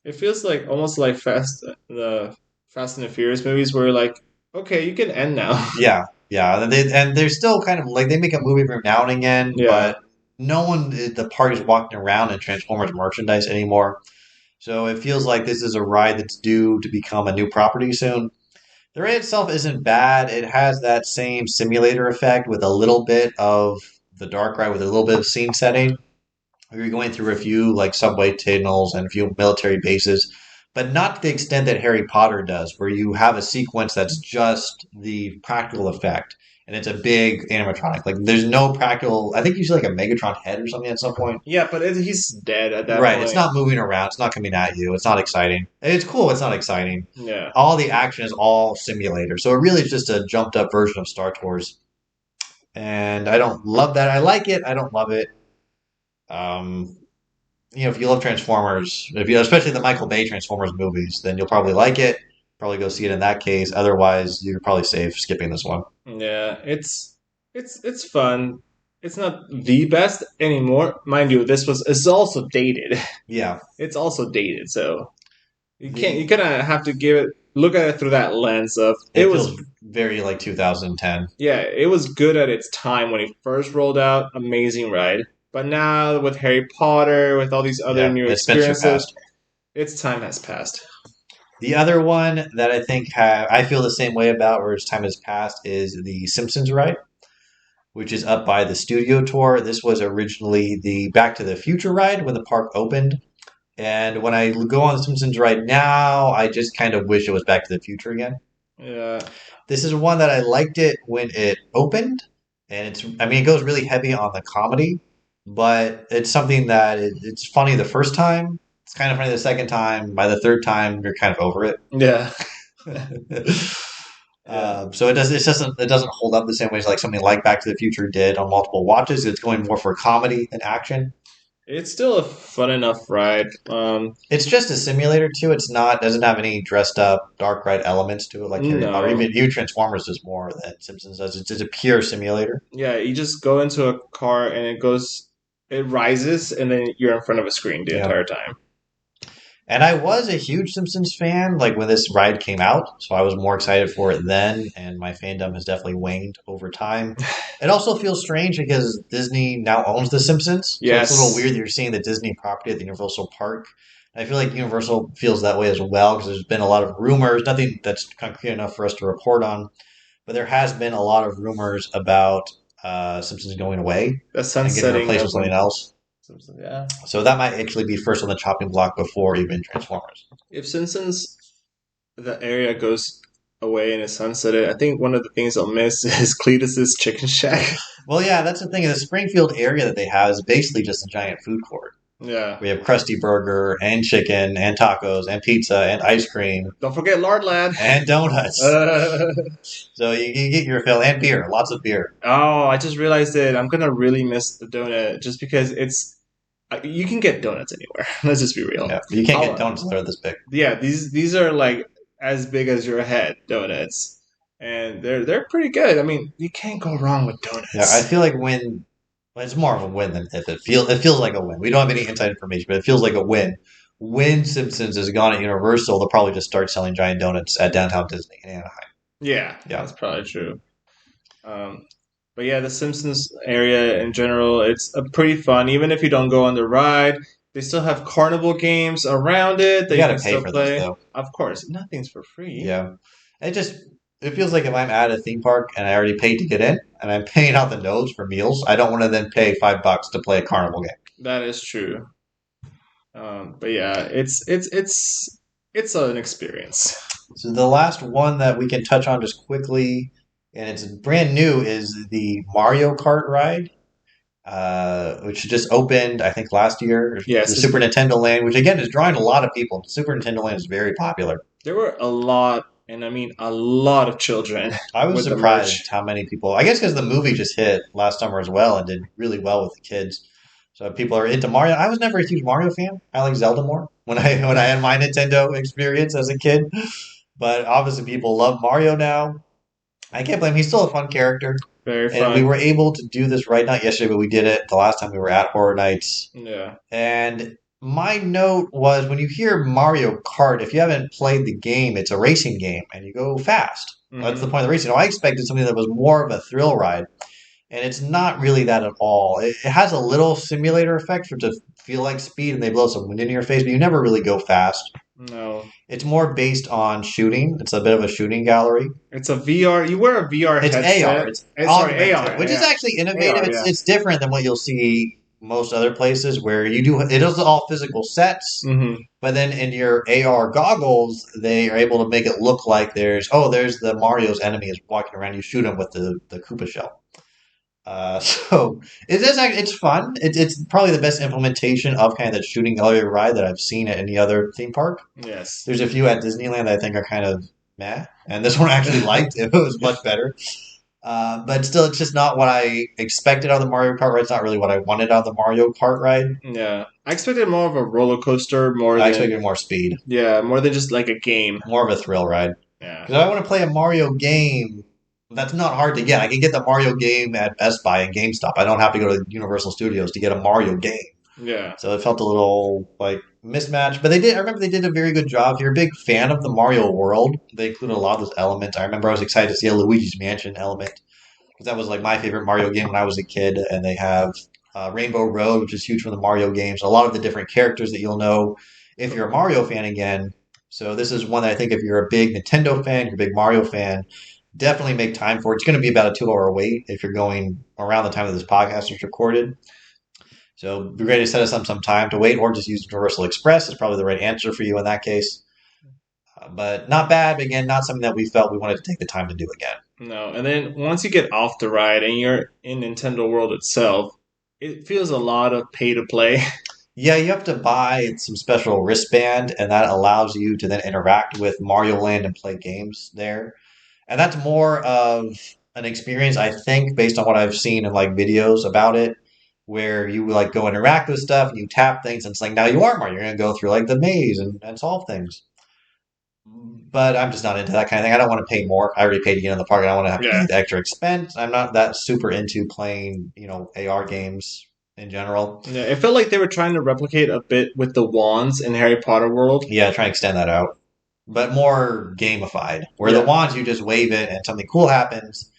It feels like almost like the Fast and the Furious movies, where like, okay, you can end now. Yeah, yeah, and they're still kind of like they make a movie every now and again, Yeah. but no one at the party's walking around in Transformers merchandise anymore. So it feels like this is a ride that's due to become a new property soon. The ride itself isn't bad. It has that same simulator effect with a little bit of the dark ride with a little bit of scene setting. You're going through a few like subway tunnels and a few military bases, but not to the extent that Harry Potter does, where you have a sequence that's just the practical effect. And it's a big animatronic. Like there's no practical. I think you see like a Megatron head or something at some point. Yeah, but he's dead at that Right. It's point. not moving around. It's not coming at you. It's not exciting. It's cool. It's not exciting. Yeah. All the action is all simulator. So it really is just a jumped up version of Star Tours. And I don't love that. I like it. I don't love it. Um, if you love Transformers, if you especially the Michael Bay Transformers movies, then you'll probably like it. Probably go see it in that case. Otherwise, you're probably safe skipping this one. Yeah, it's fun. It's not the best anymore, mind you. It's also dated. Yeah. It's also dated, so you The kind of have to look at it through that lens of it it was. feels very like 2010. Yeah, it was good at its time when it first rolled out, amazing ride. But now with Harry Potter, with all these other Yeah, new it's been experiences, surpassed. its time has passed. The other one that I think I feel the same way about, where its time has passed, is the Simpsons ride, which is up by the studio tour. This was originally the Back to the Future ride when the park opened. And when I go on the Simpsons right now, I just kind of wish it was Back to the Future again. Yeah, This is one that I liked it when it opened, and I mean, it goes really heavy on the comedy, but it's something that it's funny the first time. It's kind of funny the second time. By the third time, you're kind of over it. yeah, yeah. So it doesn't hold up the same way as like something like Back to the Future did on multiple watches. It's going more for comedy than action. It's still a fun enough ride. It's just a simulator too. It's not doesn't have any dressed up dark ride elements to it like Harry Potter. No. Even Transformers does more than Simpsons does. It's just a pure simulator. Yeah, you just go into a car and it rises, and then you're in front of a screen the Yeah. entire time. And I was a huge Simpsons fan, like when this ride came out, so I was more excited for it then, and my fandom has definitely waned over time. It also feels strange because Disney now owns The Simpsons, so it's a little weird Yes, that you're seeing the Disney property at the Universal Park. I feel like Universal feels that way as well because there's been a lot of rumors, nothing that's concrete enough for us to report on, but there has been a lot of rumors about Simpsons going away the and getting sunsetting replaced of with something else. Simpsons. Yeah. So that might actually be first on the chopping block before even Transformers. If Simpsons the area goes away and is sunsetted, I think one of the things I'll miss is Cletus's Chicken Shack. Well, yeah, that's the thing. The Springfield area that they have is basically just a giant food court. Yeah. We have Krusty Burger and chicken and tacos and pizza and ice cream Don't forget Lard Lad. and donuts. Uh, So you get your fill and beer, lots of beer. oh, I just realized that I'm gonna really miss the donut just because you can get donuts anywhere. Let's just be real. Yeah, you can't get I'll, donuts that are this big. yeah, these are like as big as your head donuts, and they're pretty good. I mean, you can't go wrong with Yeah, I donuts. feel like well, it's more of a win than if it feels like a win. We don't have any inside information, but it feels like a win. When Simpsons is gone at Universal, they'll probably just start selling giant donuts at downtown Disney in Anaheim. Yeah, Yeah. that's probably true. Um, but yeah, the Simpsons area in general, it's pretty fun. Even if you don't go on the ride, they still have carnival games around it You that you got can to pay still for those play. though. Of course, nothing's for free. Yeah. It just it feels like if I'm at a theme park and I already paid to get in and I'm paying out the nose for meals, I don't want to then pay $5 to play a carnival game. That is true. But yeah, it's an experience. So the last one that we can touch on just quickly, and it's brand new, is the Mario Kart ride, which just opened I think last year. The Yes, Super Nintendo Land, which again is drawing a lot of people. Super Nintendo Land is very popular. there were a lot, and I mean a lot of children I was with the merch. surprised how many people. I guess because the movie just hit last summer as well and did really well with the kids. So people are into Mario. I was never a huge Mario fan. I like Zelda more when I had my Nintendo experience as a kid. But obviously, people love Mario now. I can't blame him. He's still a fun character, Very and we fun. were able to do this right not yesterday, but we did it the last time we were at Horror Nights. Yeah. And my note was when you hear Mario Kart, if you haven't played the game, it's a racing game, and you go fast. That's the Hmm. point of the racing. So I expected something that was more of a thrill ride, and it's not really that at all. It has a little simulator effect for it to feel like speed, and they blow some wind into your face, but you never really go fast. No, It's more based on shooting. It's a bit of a shooting gallery. it's a VR. You wear a VR It's AR. headset. It's Sorry, augmented, AR. which is Yeah, actually innovative. AR. Yeah. It's different than what you'll see most other places where you do it is all physical sets, Hmm. but then in your AR goggles, they are able to make it look like there's the Mario's enemy is walking around. You shoot him with the Koopa shell. So it is it's fun. It's probably the best implementation of kind of the shooting gallery ride that I've seen at any other theme park. Yes. There's a few at Disneyland that I think are kind of meh, and this one I actually liked. It was much better. But still, it's just not what I expected out of the Mario Kart ride. It's not really what I wanted out of the Mario Kart ride. Yeah. I expected more of a roller coaster, I expected more speed, more than just like a game. more of a thrill ride. Yeah. Because I want to play a Mario game. That's not hard to get. I can get the Mario game at Best Buy and GameStop. I don't have to go to Universal Studios to get a Mario game. Yeah. So it felt a little like mismatch. But they did. I remember they did a very good job. If you're a big fan of the Mario world, they included a lot of those elements. I remember I was excited to see a Luigi's Mansion element because that was like my favorite Mario game when I was a kid. And they have Rainbow Road, which is huge from the Mario games. A lot of the different characters that you'll know if you're a Mario fan again. So this is one that I think if you're a big Nintendo fan, you're a big Mario fan, definitely make time for it. It's going to be about a 2 hour wait if you're going around the time that this podcast is recorded. So be ready to set us up some time to wait, or just use Universal Express is probably the right answer for you in that case. But not bad. But again, not something that we felt we wanted to take the time to do again. No. And then once you get off the ride and you're in Nintendo World itself, it feels a lot of pay to play. Yeah, you have to buy some special wristband, and that allows you to then interact with Mario Land and play games there. And that's more of an experience, I think, based on what I've seen in like videos about it. where you like go interact with stuff and you tap things and it's like now you are Mario. You're gonna go through like the maze and solve things. But I'm just not into that kind of thing. I don't want to pay more. I already paid to get in the park. I don't want to have to pay Yeah. the extra expense. I'm not that super into playing, AR games in general. Yeah, it felt like they were trying to replicate a bit with the wands in Harry Potter world. Yeah, try and extend that out, but more gamified. Where the Yeah. wands, you just wave it and something cool happens.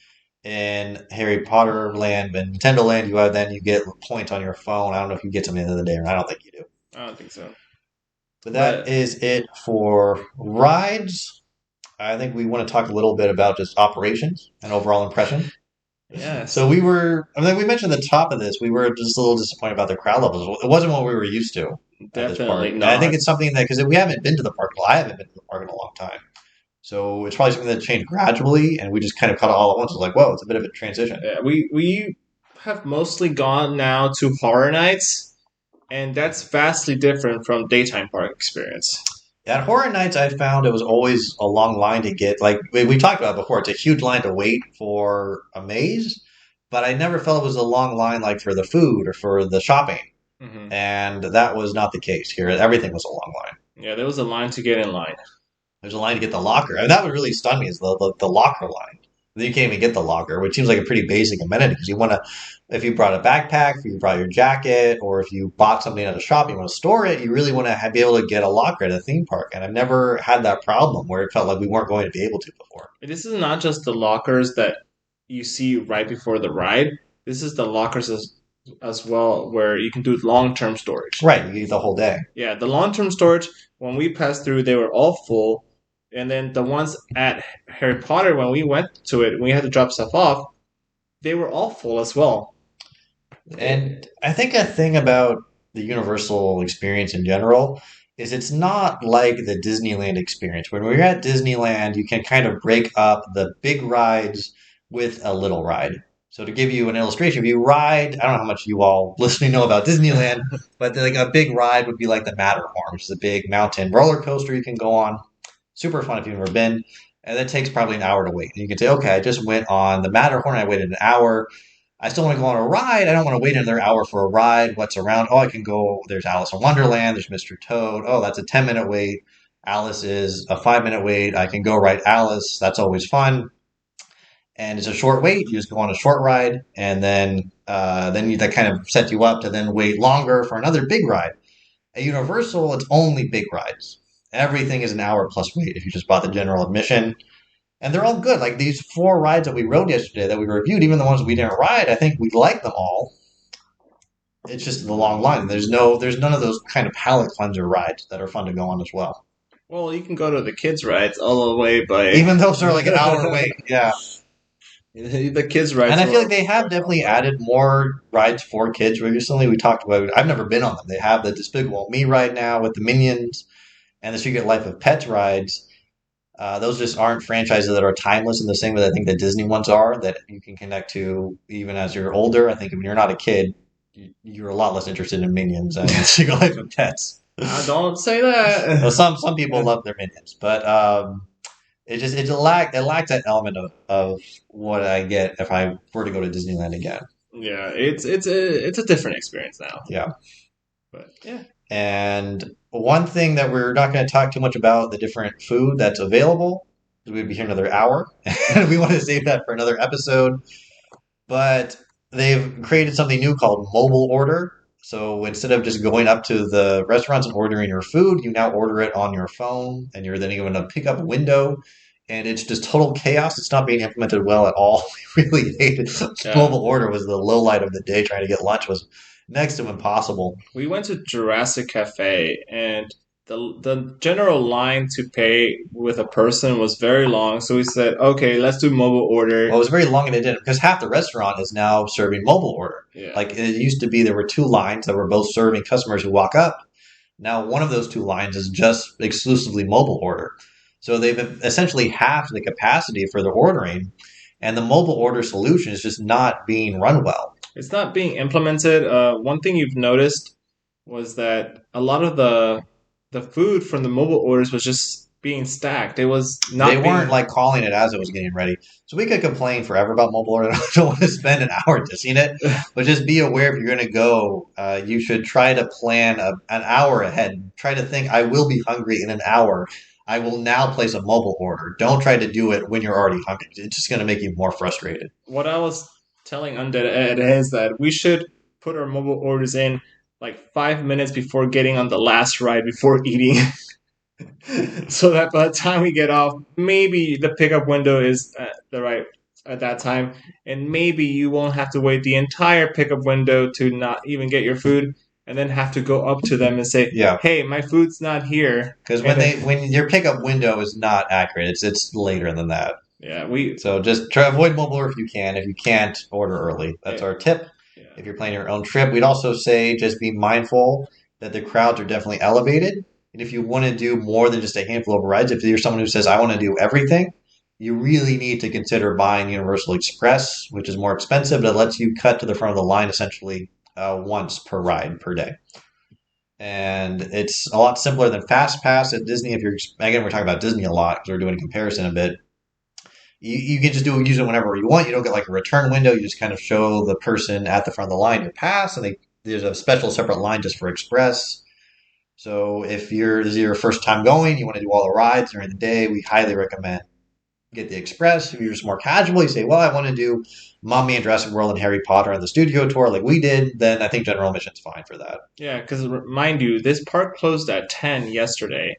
In Harry Potter land and Nintendo land, you get points on your phone. I don't know if you get something at the end of the day, or I don't think you do. I don't think so. But that But is it for rides. I think we want to talk a little bit about just operations and overall impression. yes, So we mentioned at the top of this, we were just a little disappointed about the crowd levels. It wasn't what we were used to at this definitely park. And I think not. it's something that, because we haven't been to the park, well, I haven't been to the park in a long time. So it's probably something that changed gradually, and we just kind of caught it all at once. It was like, whoa, it's a bit of a transition. Yeah, we have mostly gone now to horror nights, and that's vastly different from daytime park experience. At Horror Nights, I found it was always a long line to get. Like we talked about before, it's a huge line to wait for a maze, but I never felt it was a long line like for the food or for the shopping. Hmm. And that was not the case here. Everything was a long line. Yeah, there was a line to get in line. There's a line to get the locker. And that would really stun me is the locker line. Then you can't even get the locker, which seems like a pretty basic amenity because you want to, if you brought a backpack, if you brought your jacket, or if you bought something at a shop, you want to store it, you really want to be able to get a locker at a theme park. And I've never had that problem where it felt like we weren't going to be able to before. This is not just the lockers that you see right before the ride. This is the lockers as well where you can do long term storage. Right, you get the whole day. Yeah, the long term storage, when we passed through, they were all full. And then the ones at Harry Potter, when we went to it, we had to drop stuff off, they were all full as well. And I think a thing about the Universal experience in general is it's not like the Disneyland experience. When we're at Disneyland, you can kind of break up the big rides with a little ride. So to give you an illustration, if you ride, I don't know how much you all listening know about Disneyland, but like a big ride would be like the Matterhorn, which is a big mountain roller coaster you can go on. Super fun if you've never been. And that takes probably an hour to wait. And you can say, okay, I just went on the Matterhorn, I waited an hour. I still want to go on a ride. I don't want to wait another hour for a ride. What's around? Oh, I can go. There's Alice in Wonderland. There's Mr. Toad. Oh, that's a 10-minute wait. Alice is a 5-minute wait. I can go ride Alice. That's always fun. And it's a short wait. You just go on a short ride, and then that kind of sets you up to then wait longer for another big ride. At Universal, it's only big rides. Everything is an hour plus wait if you just bought the general admission. And they're all good. Like these 4 rides that we rode yesterday that we reviewed, even the ones we didn't ride, I think we like them all. It's just the long line. There's none of those kind of palate cleanser rides that are fun to go on as well. Well, you can go to the kids' rides all the way by. Even those are like an hour wait. Yeah. The kids' rides. And I feel like they have are definitely added more rides for kids recently. We talked about I've never been on them. They have the Despicable Me ride now with the Minions and the Secret Life of Pets rides. Those just aren't franchises that are timeless in the same way that I think the Disney ones are, that you can connect to even as you're older. I think when you're not a kid, you're a lot less interested in Minions and Secret Life of Pets. Don't say that. Well, some people love their Minions, but it lacks that element of what I get if I were to go to Disneyland again. Yeah, it's a different experience now. Yeah. But yeah. And one thing that we're not going to talk too much about the different food that's available, because we'd be here another hour, and we want to save that for another episode. But they've created something new called mobile order. So instead of just going up to the restaurants and ordering your food, you now order it on your phone, and you're then given a pickup window. And it's just total chaos. It's not being implemented well at all. We really hated it. Yeah. Mobile order was the low light of the day. Trying to get lunch was next to impossible. We went to Jurassic Cafe, and the general line to pay with a person was very long. So we said, okay, let's do mobile order. Well, it was very long and it didn't because half the restaurant is now serving mobile order. Yeah. Like it used to be, there were 2 lines that were both serving customers who walk up. Now one of those 2 lines is just exclusively mobile order. So they've essentially halved the capacity for the ordering, and the mobile order solution is just not being run well. It's not being implemented. One thing you've noticed was that a lot of the food from the mobile orders was just being stacked. It was They not weren't being. like calling it as it was getting ready. So we could complain forever about mobile order. I don't want to spend an hour dissing it, but just be aware if you're going to go, you should try to plan an hour ahead. Try to think, I will be hungry in an hour. I will now place a mobile order. Don't try to do it when you're already hungry. It's just going to make you more frustrated. What I was telling Undead Ed is that we should put our mobile orders in like 5 minutes before getting on the last ride before eating, so that by the time we get off, maybe the pickup window is the right at that time, and maybe you won't have to wait the entire pickup window to not even get your food, and then have to go up to them and say, Yeah, "Hey, my food's not here." because And then, when your pickup window is not accurate, it's later than that. yeah, we, So just try avoid mobile order if you can. If you can't, order early. That's yeah, our tip. yeah, If you're planning your own trip, we'd also say just be mindful that the crowds are definitely elevated. And if you want to do more than just a handful of rides, if you're someone who says, I want to do everything, you really need to consider buying Universal Express, which is more expensive, but it lets you cut to the front of the line essentially once per ride per day. And it's a lot simpler than Fast Pass at Disney. If you're, again, we're talking about Disney a lot because we're doing a comparison a bit. You can just use it whenever you want. You don't get like a return window. You just kind of show the person at the front of the line your pass, and there's a special separate line just for Express. So if this is your first time going, you want to do all the rides during the day, we highly recommend get the Express. If you're just more casual, you say, well, I want to do Mommy and Jurassic World and Harry Potter on the studio tour like we did, then I think general admission's fine for that. yeah. Because mind you, this park closed at 10 yesterday,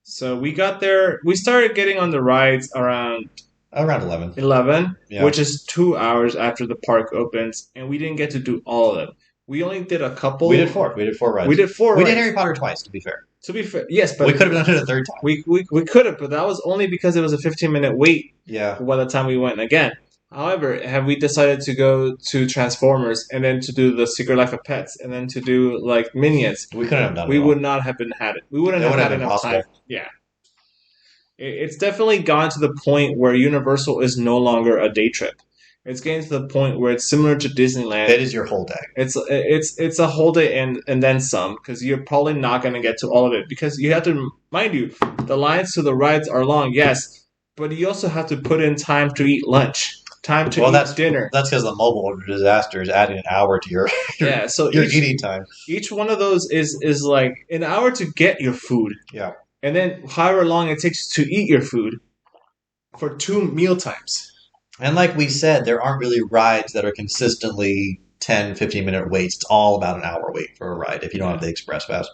so we got there. We started getting on the rides around Around 11. 11, Yeah. which is 2 hours after the park opens, and we didn't get to do all of them. We only did a couple. We did four. We did four rides. We did four. We rides. did Harry Potter twice, to be fair. To be fair, yes, but we could have done it a third time. We could have, but that was only because it was a 15-minute wait. Yeah. By the time we went again. However, have we decided to go to Transformers and then to do the Secret Life of Pets and then to do like Minions? We couldn't have done it. We would not have been had it. We wouldn't have had enough possible. time. Yeah. It's definitely gone to the point where Universal is no longer a day trip. It's getting to the point where it's similar to Disneyland. It is your whole day. It's a whole day and then some, because you're probably not going to get to all of it, because you have to, mind you, the lines to the rides are long, yes, but you also have to put in time to eat lunch, time to eat dinner. That's because the mobile order disaster is adding an hour to your so your eating time. Each one of those is like an hour to get your food. Yeah. And then however long it takes to eat your food for 2 meal times. And like we said, there aren't really rides that are consistently 10, 15-minute waits. It's all about an hour wait for a ride if you don't have the Express Pass.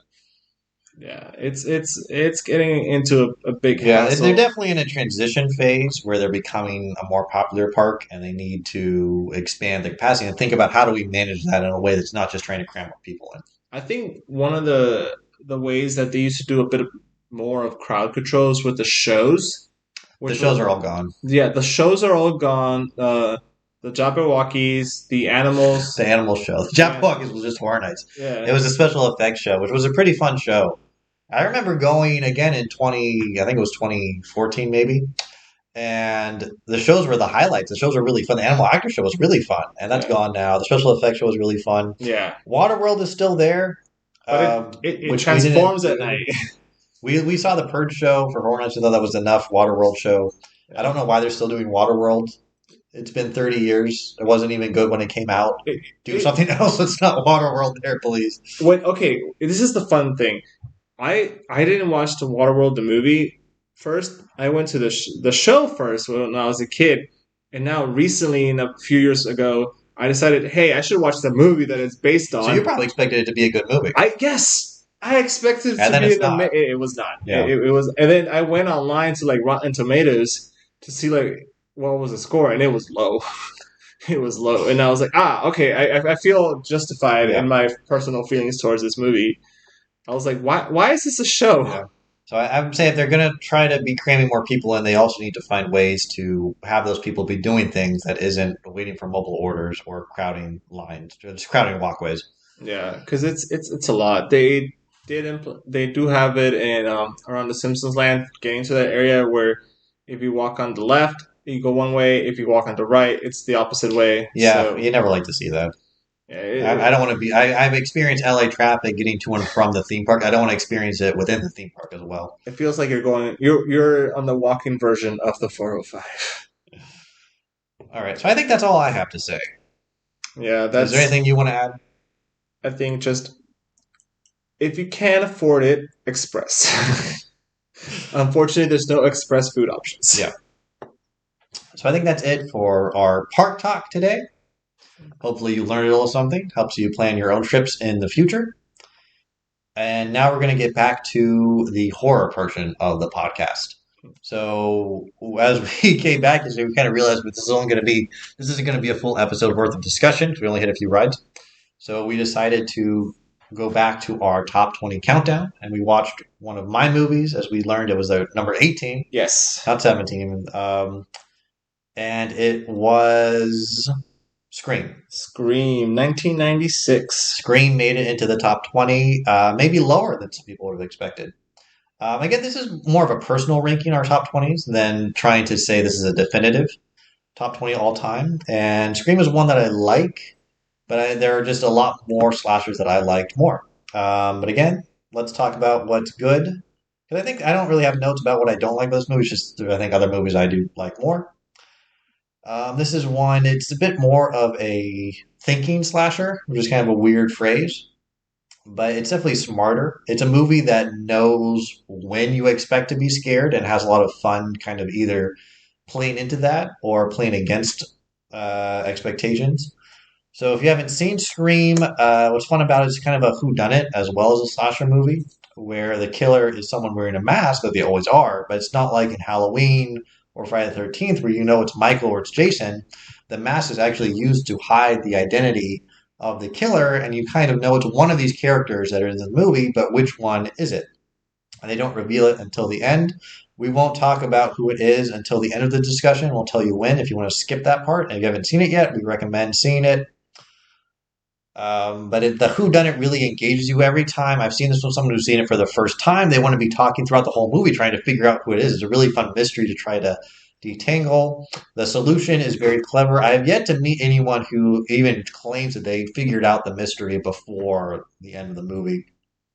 Yeah, it's getting into a big hassle. They're definitely in a transition phase where they're becoming a more popular park, and they need to expand the capacity and think about how do we manage that in a way that's not just trying to cram more people in. I think one of the ways that they used to do a bit more of crowd controls with the shows. The shows are all gone. Yeah, the shows are all gone. The Jabberwockies, the animals. The animal show. The Jabberwockies was just Horror Nights. Yeah. It was a special effects show, which was a pretty fun show. I remember going again in I think it was 2014 maybe. And the shows were the highlights. The shows were really fun. The animal actor show was really fun. And that's gone now. The special effects show was really fun. Yeah. Waterworld is still there. But it transforms at night. We saw the Purge show for Horror Nights. We thought that was enough. Waterworld show. I don't know why they're still doing Waterworld. It's been 30 years. It wasn't even good when it came out. Do something else that's not Waterworld there, please. Okay, this is the fun thing. I didn't watch the Waterworld the movie first. I went to the show first when I was a kid. And now recently, a few years ago, I decided, hey, I should watch the movie that it's based on. So you probably expected it to be a good movie. I expected it to be it was not. Yeah. It was, and then I went online to like Rotten Tomatoes to see like what was the score, and it was low. It was low, and I was like, okay, I feel justified in my personal feelings towards this movie. I was like, why is this a show? Yeah. So I would say if they're going to try to be cramming more people in, they also need to find ways to have those people be doing things that isn't waiting for mobile orders or crowding lines, just crowding walkways. Yeah, because it's a lot. They do have it in around the Simpsons land, getting to that area where if you walk on the left, you go one way. If you walk on the right, it's the opposite way. Yeah, so, you never like to see that. I don't want to be. I've experienced LA traffic getting to and from the theme park. I don't want to experience it within the theme park as well. it feels like you're on the walking version of the 405. All right, so I think that's all I have to say. Yeah, Is there that's anything you want to add? I think just if you can't afford it, express. Unfortunately, there's no express food options. Yeah. So I think that's it for our park talk today. Hopefully, you learned a little something. Helps you plan your own trips in the future. And now we're going to get back to the horror portion of the podcast. So as we came back, we kind of realized that this isn't going to be a full episode worth of discussion because we only hit a few rides. So we decided to go back to our top 20 countdown, and we watched one of my movies. As we learned, it was number 18, Yes. not 17, and it was Scream. Scream, 1996. Scream made it into the top 20, maybe lower than some people would have expected. Again, this is more of a personal ranking, our top 20s, than trying to say this is a definitive top 20 all time. And Scream is one that I like, but there are just a lot more slashers that I liked more. But again, let's talk about what's good. Because I think I don't really have notes about what I don't like about this movie. It's just I think other movies I do like more. This is one, it's a bit more of a thinking slasher, which is kind of a weird phrase, but it's definitely smarter. It's a movie that knows when you expect to be scared and has a lot of fun kind of either playing into that or playing against expectations. So if you haven't seen Scream, what's fun about it is kind of a whodunit as well as a slasher movie, where the killer is someone wearing a mask that they always are, but it's not like in Halloween or Friday the 13th where you know it's Michael or it's Jason. The mask is actually used to hide the identity of the killer, and you kind of know it's one of these characters that are in the movie, but which one is it? And they don't reveal it until the end. We won't talk about who it is until the end of the discussion. We'll tell you when if you want to skip that part. And if you haven't seen it yet, we recommend seeing it. The who done it really engages you every time. I've seen this from someone who's seen it for the first time. They want to be talking throughout the whole movie, trying to figure out who it is. It's a really fun mystery to try to detangle. The solution is very clever. I have yet to meet anyone who even claims that they figured out the mystery before the end of the movie.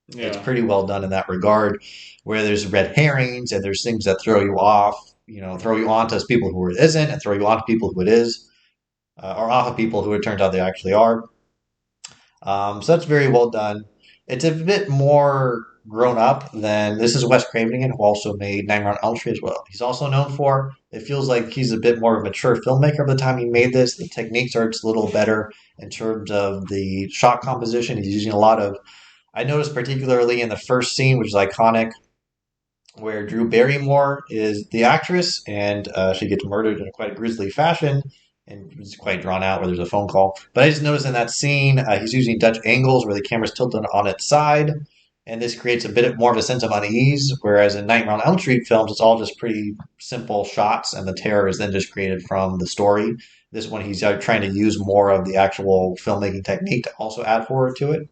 Yeah. It's pretty well done in that regard, where there's red herrings and there's things that throw you off, throw you on to people who it isn't, and throw you on to people who it is, or off of people who it turns out they actually are. So that's very well done. It's a bit more grown up than this is Wes Craven again, who also made Nightmare on Elm Street as well. He's also known for. It feels like he's a bit more of a mature filmmaker by the time he made this. The techniques are just a little better in terms of the shot composition. He's using a lot of. I noticed particularly in the first scene, which is iconic, where Drew Barrymore is the actress and she gets murdered in quite a grisly fashion and it's quite drawn out where there's a phone call. But I just noticed in that scene, he's using Dutch angles where the camera's tilted on its side. And this creates a bit more of a sense of unease, whereas in Nightmare on Elm Street films, it's all just pretty simple shots, and the terror is then just created from the story. This one, he's trying to use more of the actual filmmaking technique to also add horror to it.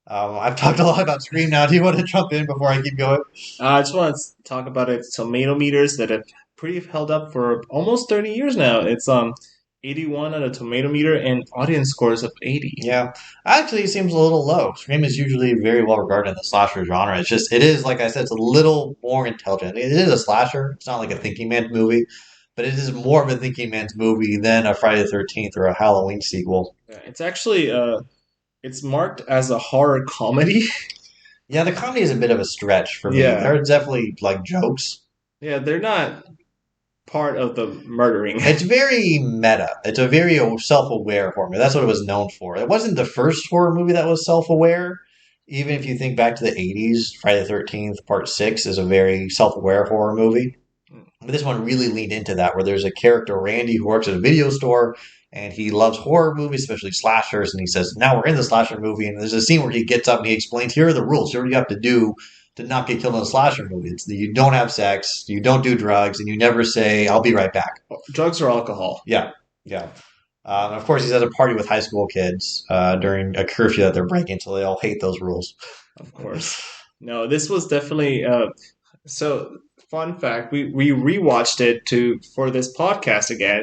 I've talked a lot about Scream now. Do you want to jump in before I keep going? I just want to talk about its tomato meters that have pretty held up for almost 30 years now. It's 81 on a tomato meter and audience scores of 80. Yeah, actually, it seems a little low. Scream is usually very well regarded in the slasher genre. It is like I said, it's a little more intelligent. It is a slasher. It's not like a thinking man's movie, but it is more of a thinking man's movie than a Friday the 13th or a Halloween sequel. Yeah, it's actually it's marked as a horror comedy. Yeah, the comedy is a bit of a stretch for me. Yeah. There are definitely like jokes. Yeah, they're not part of the murdering. It's very meta. It's a very self-aware horror movie. That's what it was known for. It wasn't the first horror movie that was self-aware. Even if you think back to the 80s, Friday the 13th Part 6 is a very self-aware horror movie. But this one really leaned into that, where there's a character, Randy, who works at a video store, and he loves horror movies, especially slashers, and he says, now we're in the slasher movie, and there's a scene where he gets up and he explains, here are the rules. Here are what you have to do to not get killed in a slasher movie. It's that you don't have sex, you don't do drugs, and you never say, I'll be right back. Drugs or alcohol. Yeah. Of course, he's at a party with high school kids during a curfew that they're breaking, so they all hate those rules. Of course. No, this was definitely... so, fun fact, we rewatched it for this podcast again,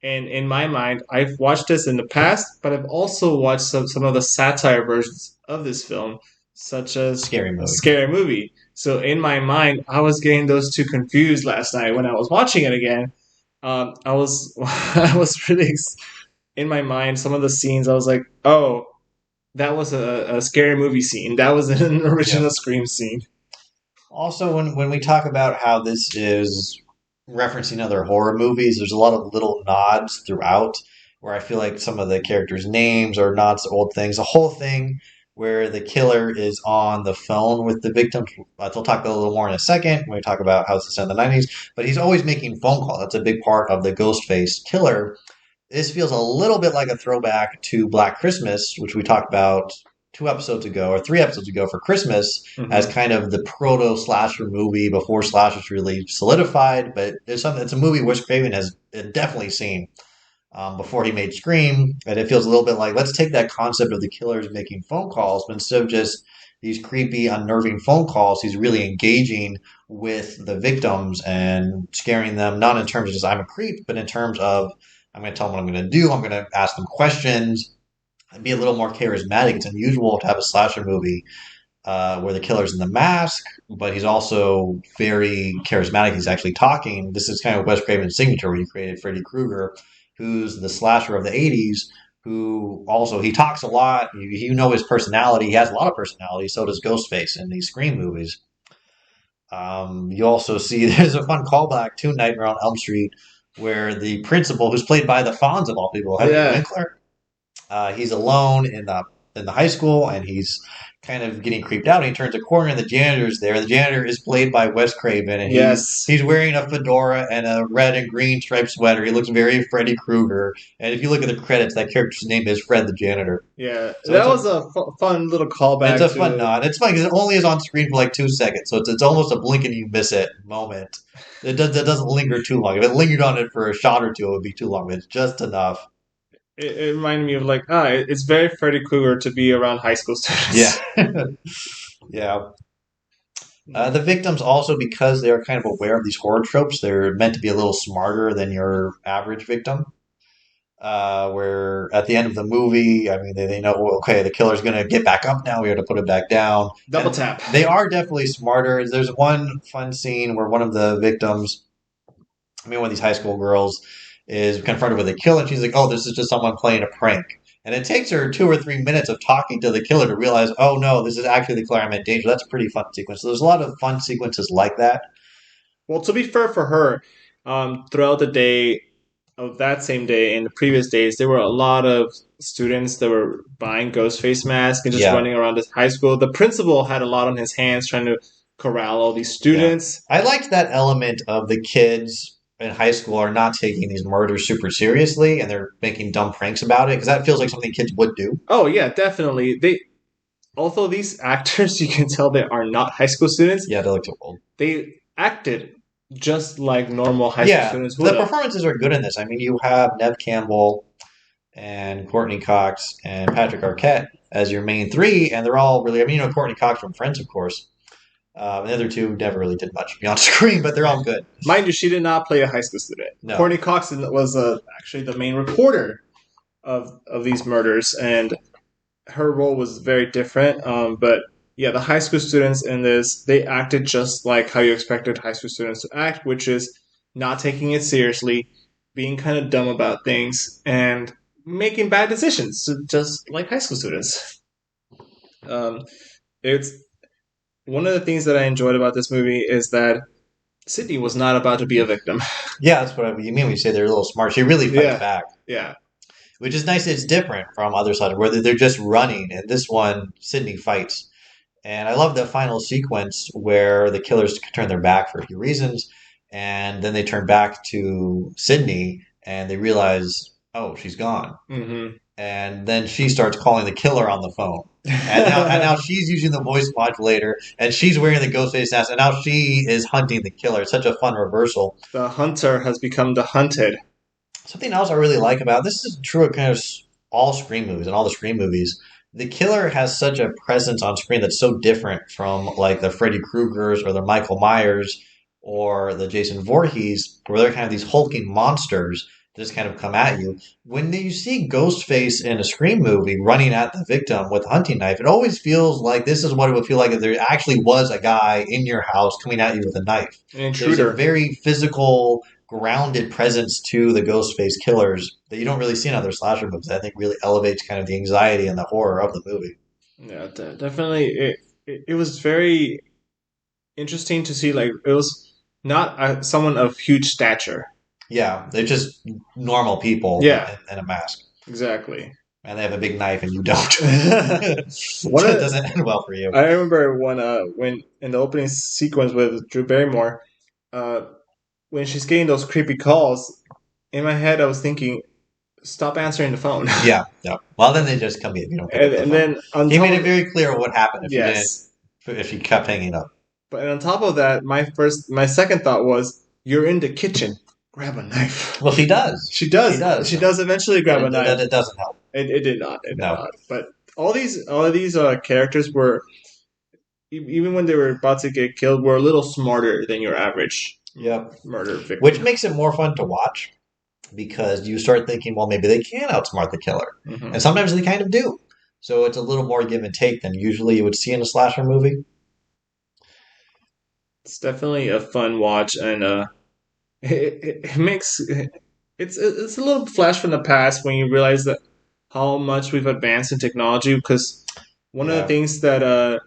And in my mind, I've watched this in the past, but I've also watched some of the satire versions of this film, such as Scary movie. Scary Movie. So in my mind, I was getting those two confused last night when I was watching it again. I was I was really in my mind. Some of the scenes, I was like, oh, that was a Scary Movie scene. That was an Yep. original Scream scene. Also, when we talk about how this is referencing other horror movies, there's a lot of little nods throughout where I feel like some of the characters' names are nods to old things. The whole thing where the killer is on the phone with the victim. We'll talk about a little more in a second when we talk about how it's set in the 90s, but he's always making phone calls. That's a big part of the Ghostface killer. This feels a little bit like a throwback to Black Christmas, which we talked about 2 episodes ago or 3 episodes ago for Christmas as Mm-hmm. kind of the proto slasher movie before slashers really solidified. But it's something. It's a movie Wes Craven has definitely seen before he made Scream, and it feels a little bit like let's take that concept of the killers making phone calls, but instead of just these creepy, unnerving phone calls, he's really engaging with the victims and scaring them, not in terms of just I'm a creep, but in terms of I'm going to tell them what I'm going to do. I'm going to ask them questions and be a little more charismatic. It's unusual to have a slasher movie where the killer's in the mask, but he's also very charismatic. He's actually talking. This is kind of Wes Craven's signature, where he created Freddy Krueger, who's the slasher of the '80s. Who also he talks a lot. You know his personality. He has a lot of personality. So does Ghostface in these Scream movies. You also see there's a fun callback to Nightmare on Elm Street, where the principal, who's played by the Fonz of all people, Henry Yeah. Winkler, he's alone in the high school, and he's kind of getting creeped out. And he turns a corner, and the janitor's there. The janitor is played by Wes Craven, and Yes. he's wearing a fedora and a red and green striped sweater. He looks very Freddy Krueger. And if you look at the credits, that character's name is Fred the janitor. Yeah. So That was a fun little it's callback a fun to. nod. It's funny because it only is on screen for like 2 seconds, so it's almost a blink and you miss it moment. It doesn't linger too long. If it lingered on it for a shot or two, it would be too long. But it's just enough. It reminded me of like it's very Freddy Krueger to be around high school Yeah, students. yeah. The victims also, because they are kind of aware of these horror tropes, they're meant to be a little smarter than your average victim. Where at the end of the movie, I mean, they know, okay, the killer's going to get back up now. We have to put it back down. Double And tap. they are definitely smarter. There's one fun scene where one of the victims, I mean, one of these high school girls, is confronted with a kill, and she's like, oh, this is just someone playing a prank. And it takes her 2 or 3 minutes of talking to the killer to realize, oh no, this is actually the killer I'm in danger. That's a pretty fun sequence. So there's a lot of fun sequences like that. Well, to be fair for her, throughout the day of that same day and the previous days, there were a lot of students that were buying Ghostface masks and just Yeah, running around this high school. The principal had a lot on his hands trying to corral all these yeah. students. I liked that element of the kids in high school are not taking these murders super seriously and they're making dumb pranks about it because that feels like something kids would do. Oh yeah, definitely. They although these actors, you can tell they are not high school students. Yeah, they look too old. They acted just like normal high school Yeah, students would the have. performances are good in this. I mean, you have Nev Campbell and Courtney Cox and Patrick Arquette as your main three, and they're all really. I mean, Courtney Cox from Friends, of course. The other two never really did much beyond screen, but they're all good. Mind you, she did not play a high school student. No, Courtney Cox was actually the main reporter of these murders, and her role was very different. But yeah, the high school students in this they acted just like how you expected high school students to act, which is not taking it seriously, being kind of dumb about things, and making bad decisions, just like high school students. Um, it's one of the things that I enjoyed about this movie is that Sydney was not about to be a victim. yeah, that's what you mean when you say they're a little smart. She really fights Yeah, back, yeah. which is nice. It's different from other sides where they're just running, and this one Sydney fights. And I love the final sequence where the killers turn their back for a few reasons, and then they turn back to Sydney and they realize, oh, she's gone. Mm-hmm. And then she starts calling the killer on the phone. And now she's using the voice modulator, and she's wearing the ghost face mask, and now she is hunting the killer. It's such a fun reversal. The hunter has become the hunted. Something else I really like about this is true of kind of all Scream movies and all the Scream movies. The killer has such a presence on screen that's so different from like the Freddy Kruegers or the Michael Myers or the Jason Voorhees, where they're kind of these hulking monsters. just kind of come at you. When you see Ghostface in a Scream movie running at the victim with a hunting knife, it always feels like this is what it would feel like if there actually was a guy in your house coming at you with a knife. An There's a intruder. very physical, grounded presence to the Ghostface killers that you don't really see in other slasher movies. I think really elevates kind of the anxiety and the horror of the movie. Yeah, definitely. It was very interesting to see. Like it was not someone of huge stature. Yeah, they're just normal people Yeah, in a mask. exactly. And they have a big knife and you don't. One That of doesn't end well for you. I remember when in the opening sequence with Drew Barrymore, uh, when she's getting those creepy calls. In my head, I was thinking, stop answering the phone. Yeah, yeah. Well, then they just come in. You don't pick up and, the and phone. then on He top made it of very clear what happened if you didn't, yes, if you kept hanging up. but on top of that, my second thought was, you're in the kitchen, grab a knife. Well, she does. She She does. does. She does eventually But grab a knife. it doesn't help. It did not. It did No. not. But all of these characters were, even when they were about to get killed, were a little smarter than your average Yep. murder victim. Which makes it more fun to watch because you start thinking, well, maybe they can outsmart the killer. Mm-hmm. And sometimes they kind of do. So it's a little more give and take than usually you would see in a slasher movie. It's definitely a fun watch, and it makes it's a little flash from the past when you realize that how much we've advanced in technology. Because one of the Yeah. things that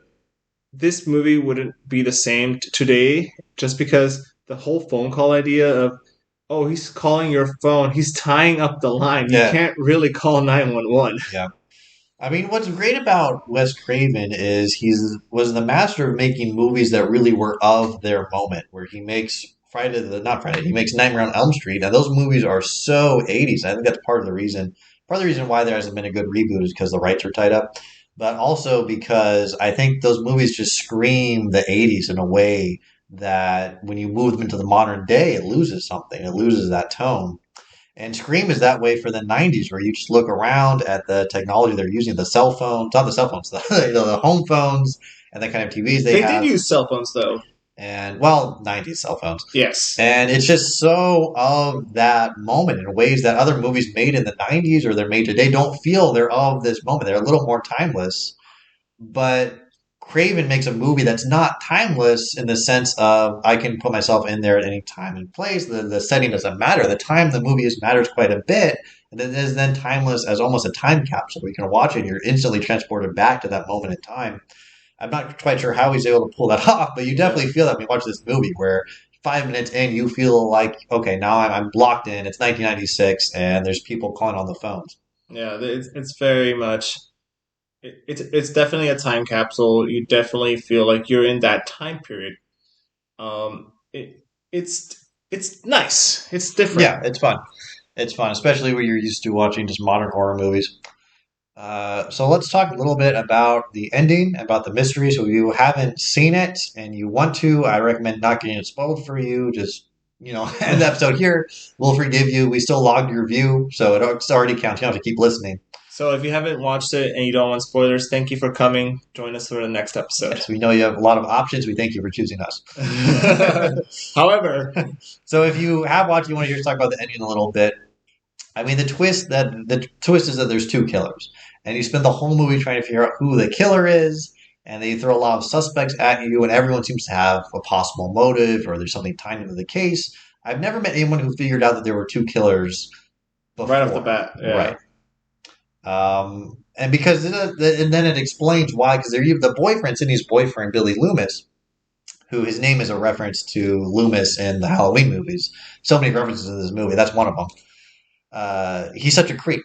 this movie wouldn't be the same today, just because the whole phone call idea of, oh, he's calling your phone, he's tying up the line. You Yeah. can't really call 911. Yeah. I mean, what's great about Wes Craven is he's was the master of making movies that really were of their moment. Where he makes not Friday, he makes Nightmare on Elm Street, and those movies are so 80s. I think that's part of the reason. Part of the reason why there hasn't been a good reboot is because the rights are tied up, but also because I think those movies just scream the 80s in a way that when you move them into the modern day, it loses something. It loses that tone. And Scream is that way for the 90s, where you just look around at the technology they're using, the cell phones, not the cell phones, the home phones, and the kind of TVs they They did have. use cell phones though. And, well, 90s cell phones. Yes. And it's just so of that moment in ways that other movies made in the 90s or they're made today don't feel they're of this moment. They're a little more timeless. But Craven makes a movie that's not timeless in the sense of I can put myself in there at any time and place. The setting doesn't matter. The time the movie is matters quite a bit. And it is then timeless as almost a time capsule where you can watch it and you're instantly transported back to that moment in time. I'm not quite sure how he's able to pull that off, but you definitely feel that when you watch this movie where 5 minutes in, you feel like, okay, now I'm blocked in. It's 1996 and there's people calling on the phones. Yeah, it's very much. It's definitely a time capsule. You definitely feel like you're in that time period. It it's nice. It's different. Yeah, it's fun. It's fun, especially when you're used to watching just modern horror movies. So let's talk a little bit about the ending, about the mystery. So if you haven't seen it and you want to, I recommend not getting it spoiled for you. Just, end the episode here. We'll forgive you. We still logged your view, so it's already counts. You don't have to keep listening. So if you haven't watched it and you don't want spoilers, thank you for coming. Join us for the next episode. Yes, we know you have a lot of options. We thank you for choosing us. However, So if you have watched, you want to hear us talk about the ending a little bit. I mean, the twist is that there's two killers, and you spend the whole movie trying to figure out who the killer is, and they throw a lot of suspects at you, and everyone seems to have a possible motive or there's something tied into the case. I've never met anyone who figured out that there were two killers before. right off the bat, yeah. Right. And because and then it explains why, because the boyfriend, Sydney's boyfriend, Billy Loomis, who his name is a reference to Loomis in the Halloween movies. So many references in this movie. That's one of them. He's such a creep.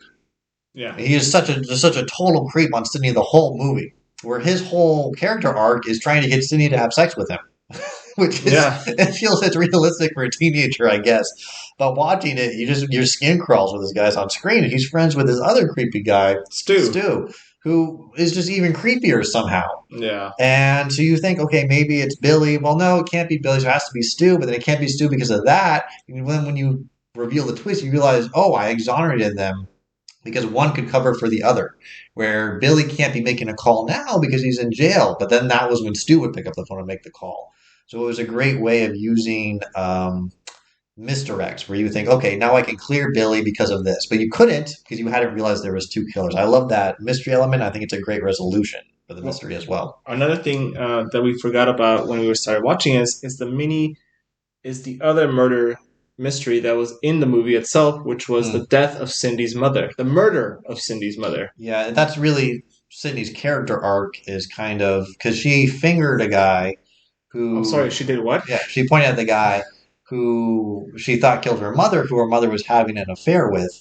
Yeah. He is such a total creep on Sydney the whole movie, where his whole character arc is trying to get Sydney to have sex with him, which is it feels it's realistic for a teenager, I guess. But watching it, your skin crawls with this guy's on screen, and he's friends with this other creepy guy, Stu, who is just even creepier somehow. Yeah. And so you think, okay, maybe it's Billy. Well, no, it can't be Billy. So it has to be Stu, but then it can't be Stu because of that. And when you reveal the twist, you realize, oh, I exonerated them because one could cover for the other. Where Billy can't be making a call now because he's in jail, but then that was when Stu would pick up the phone and make the call. So it was a great way of using misdirects where you think, okay, now I can clear Billy because of this, but you couldn't because you hadn't realized there was two killers. I love that mystery element. I think it's a great resolution for the Well, mystery as well. another thing that we forgot about when we started watching is the other murder mystery that was in the movie itself, which was Hmm. the death of Cindy's mother, the murder of Cindy's mother. Yeah, that's really Sydney's character arc is kind of because she fingered a guy I'm sorry, who, she did what? yeah, she pointed at the guy who she thought killed her mother, who her mother was having an affair with,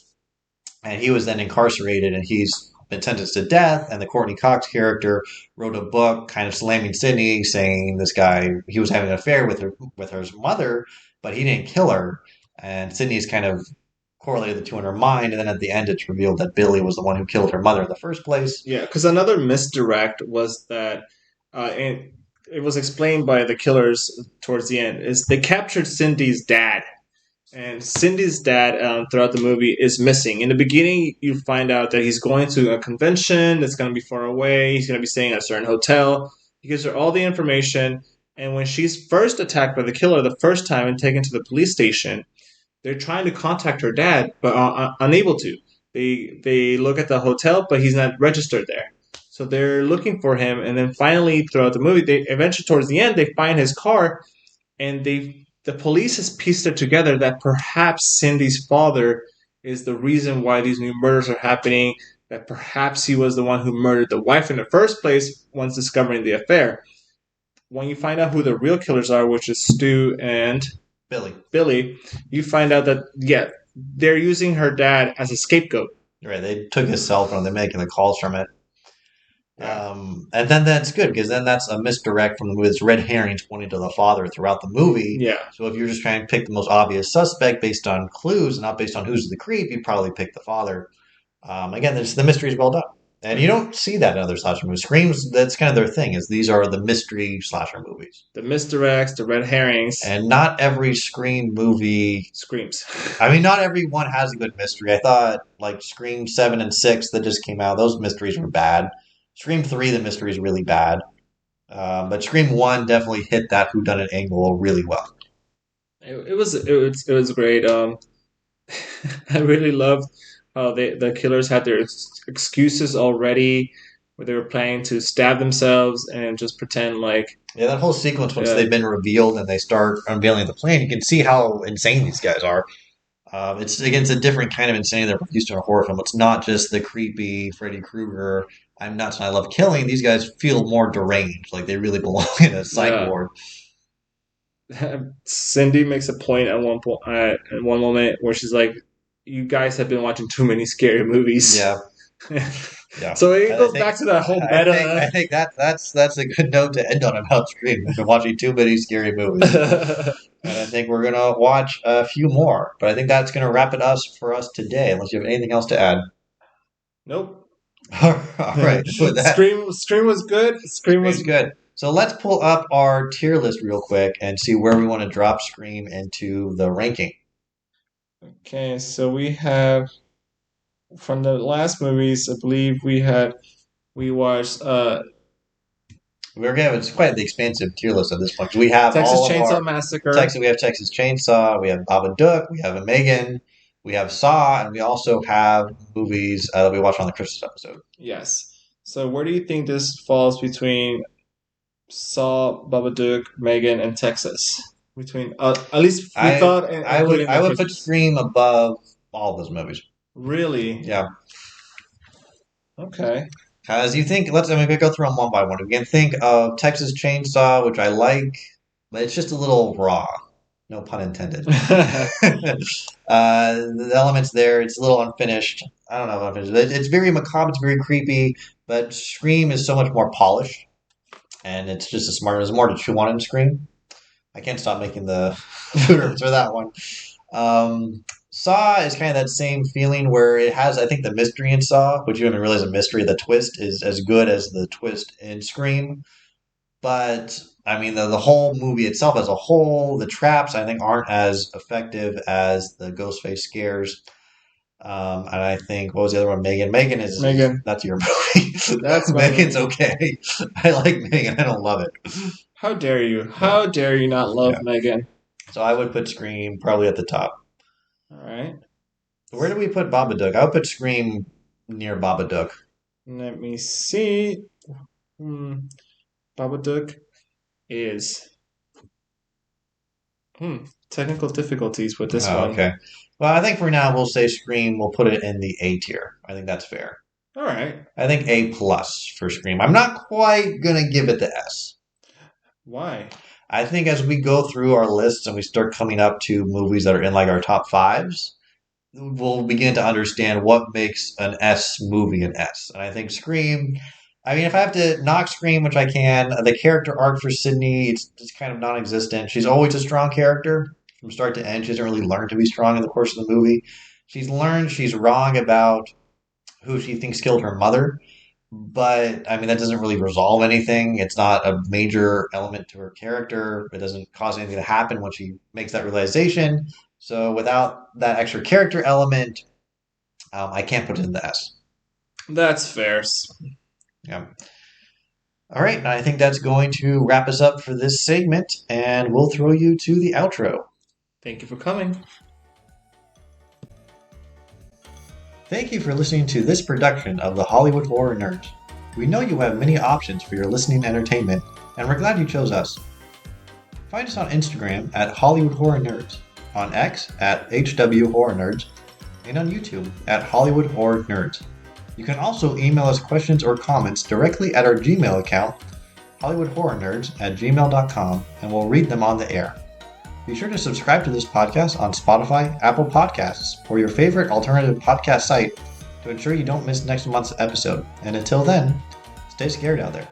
and he was then incarcerated and he's been sentenced to death. And the Courtney Cox character wrote a book kind of slamming Sydney, saying this guy he was having an affair with her mother, but he didn't kill her. And Sydney's kind of correlated the two in her mind, and then at the end it's revealed that Billy was the one who killed her mother in the first place. Yeah, because another misdirect was that, and it was explained by the killers towards the end, is they captured Cindy's dad. And Cindy's dad, throughout the movie, is missing. In the beginning, you find out that he's going to a convention that's going to be far away. He's going to be staying at a certain hotel. He gives her all the information. And when she's first attacked by the killer the first time and taken to the police station, they're trying to contact her dad, but are unable to. They look at the hotel, but he's not registered there. So they're looking for him, and then finally, throughout the movie, they eventually towards the end, they find his car, and the police has pieced it together that perhaps Cindy's father is the reason why these new murders are happening. That perhaps he was the one who murdered the wife in the first place once discovering the affair. When you find out who the real killers are, which is Stu and Billy. Billy, you find out that, yeah, they're using her dad as a scapegoat. Right, they took his cell phone, they're making the calls from it. Yeah. And then that's good because then that's a misdirect from the movie. It's red herrings pointing to the father throughout the movie. Yeah. So if you're just trying to pick the most obvious suspect based on clues and not based on who's the creep, you probably pick the father. Again, the mystery is well done, and you don't see that in other slasher movies. Screams, that's kind of their thing. Is these are the mystery slasher movies, The misdirects, the red herrings, and not every Scream movie. screams. I mean, not every one has a good mystery. I thought like Scream 7 and 6 that just came out; those mysteries were bad. Scream 3, the mystery is really bad. But Scream 1 definitely hit that whodunit angle really well. It was great. I really loved how the killers had their excuses already, where they were planning to stab themselves and just pretend like, Yeah, that whole sequence once uh, they've been revealed and they start unveiling the plan, you can see how insane these guys are. It's against a different kind of insanity that we're used to in a horror film. It's not just the creepy Freddy Krueger, I'm nuts and I love killing. These guys feel more deranged, like they really belong in a psych yeah. ward. Cindy makes a point at one moment where she's like, "You guys have been watching too many scary movies." Yeah, yeah. So it And goes back to that whole meta. I think that's a good note to end on about Scream. We've been watching too many scary movies. And I think we're gonna watch a few more. But I think that's gonna wrap it us for us today, unless you have anything else to add. Nope. All right, with that, Scream was good. Scream Scream's was good. So let's pull up our tier list real quick and see where we want to drop Scream into the ranking. okay. So we have from the last movies. I believe we watched We're gonna it's quite the expansive tier list at this point. We have Texas all of Chainsaw our Massacre. Texas. We have Texas Chainsaw. We have Babadook. We have a Megan. We have Saw, and we also have movies that we watched on the Christmas episode. Yes. So where do you think this falls between Saw, Babadook, Megan, and Texas? Between at least we thought, I including the would put Christmas. Scream above all those movies. Really? Yeah, Okay. as you think. Let's. I mean, we go through them one by one. We can think of Texas Chainsaw, which I like, but it's just a little raw. No pun intended. The elements there, it's a little unfinished. I don't know if unfinished. It's very macabre, it's very creepy, but Scream is so much more polished, and it's just a smarter. There's more to chew on in Scream. I can't stop making the food reference for that one. Saw is kind of that same feeling where it has, I think, the mystery in Saw, which you don't even realize a mystery. The twist is as good as the twist in Scream. But I mean, the whole movie itself as a whole, the traps I think aren't as effective as the Ghostface scares. And I think what was the other one? Megan. Megan is Megan. that's your movie. That's my Megan's movie. okay. I like Megan. I don't love it. How dare you? Yeah, How dare you not love yeah. Megan? So I would put Scream probably at the top. All right. Where do we put Babadook? I would put Scream near Babadook. Let me see. Hmm. Babadook is technical difficulties with this Oh, one. okay. Well, I think for now we'll say Scream. We'll put it in the A tier. I think that's fair. All right. I think A plus for Scream. I'm not quite gonna give it the S. Why? I think as we go through our lists and we start coming up to movies that are in like our top fives, we'll begin to understand what makes an S movie an S. And I think Scream, I mean, if I have to knock Scream, which I can, the character arc for Sydney, it's kind of non existent. She's always a strong character from start to end. She doesn't really learn to be strong in the course of the movie. She's learned she's wrong about who she thinks killed her mother. But I mean, that doesn't really resolve anything. It's not a major element to her character. It doesn't cause anything to happen when she makes that realization. So without that extra character element, I can't put it in the S. That's fair. Yeah. All right. I think that's going to wrap us up for this segment, and we'll throw you to the outro. Thank you for coming. Thank you for listening to this production of the Hollywood Horror Nerds. We know you have many options for your listening entertainment, and we're glad you chose us. Find us on Instagram at Hollywood Horror Nerds, on X at HW Horror Nerds, and on YouTube at Hollywood Horror Nerds. You can also email us questions or comments directly at our Gmail account, HollywoodHorrorNerds@gmail.com, and we'll read them on the air. Be sure to subscribe to this podcast on Spotify, Apple Podcasts, or your favorite alternative podcast site to ensure you don't miss next month's episode. And until then, stay scared out there.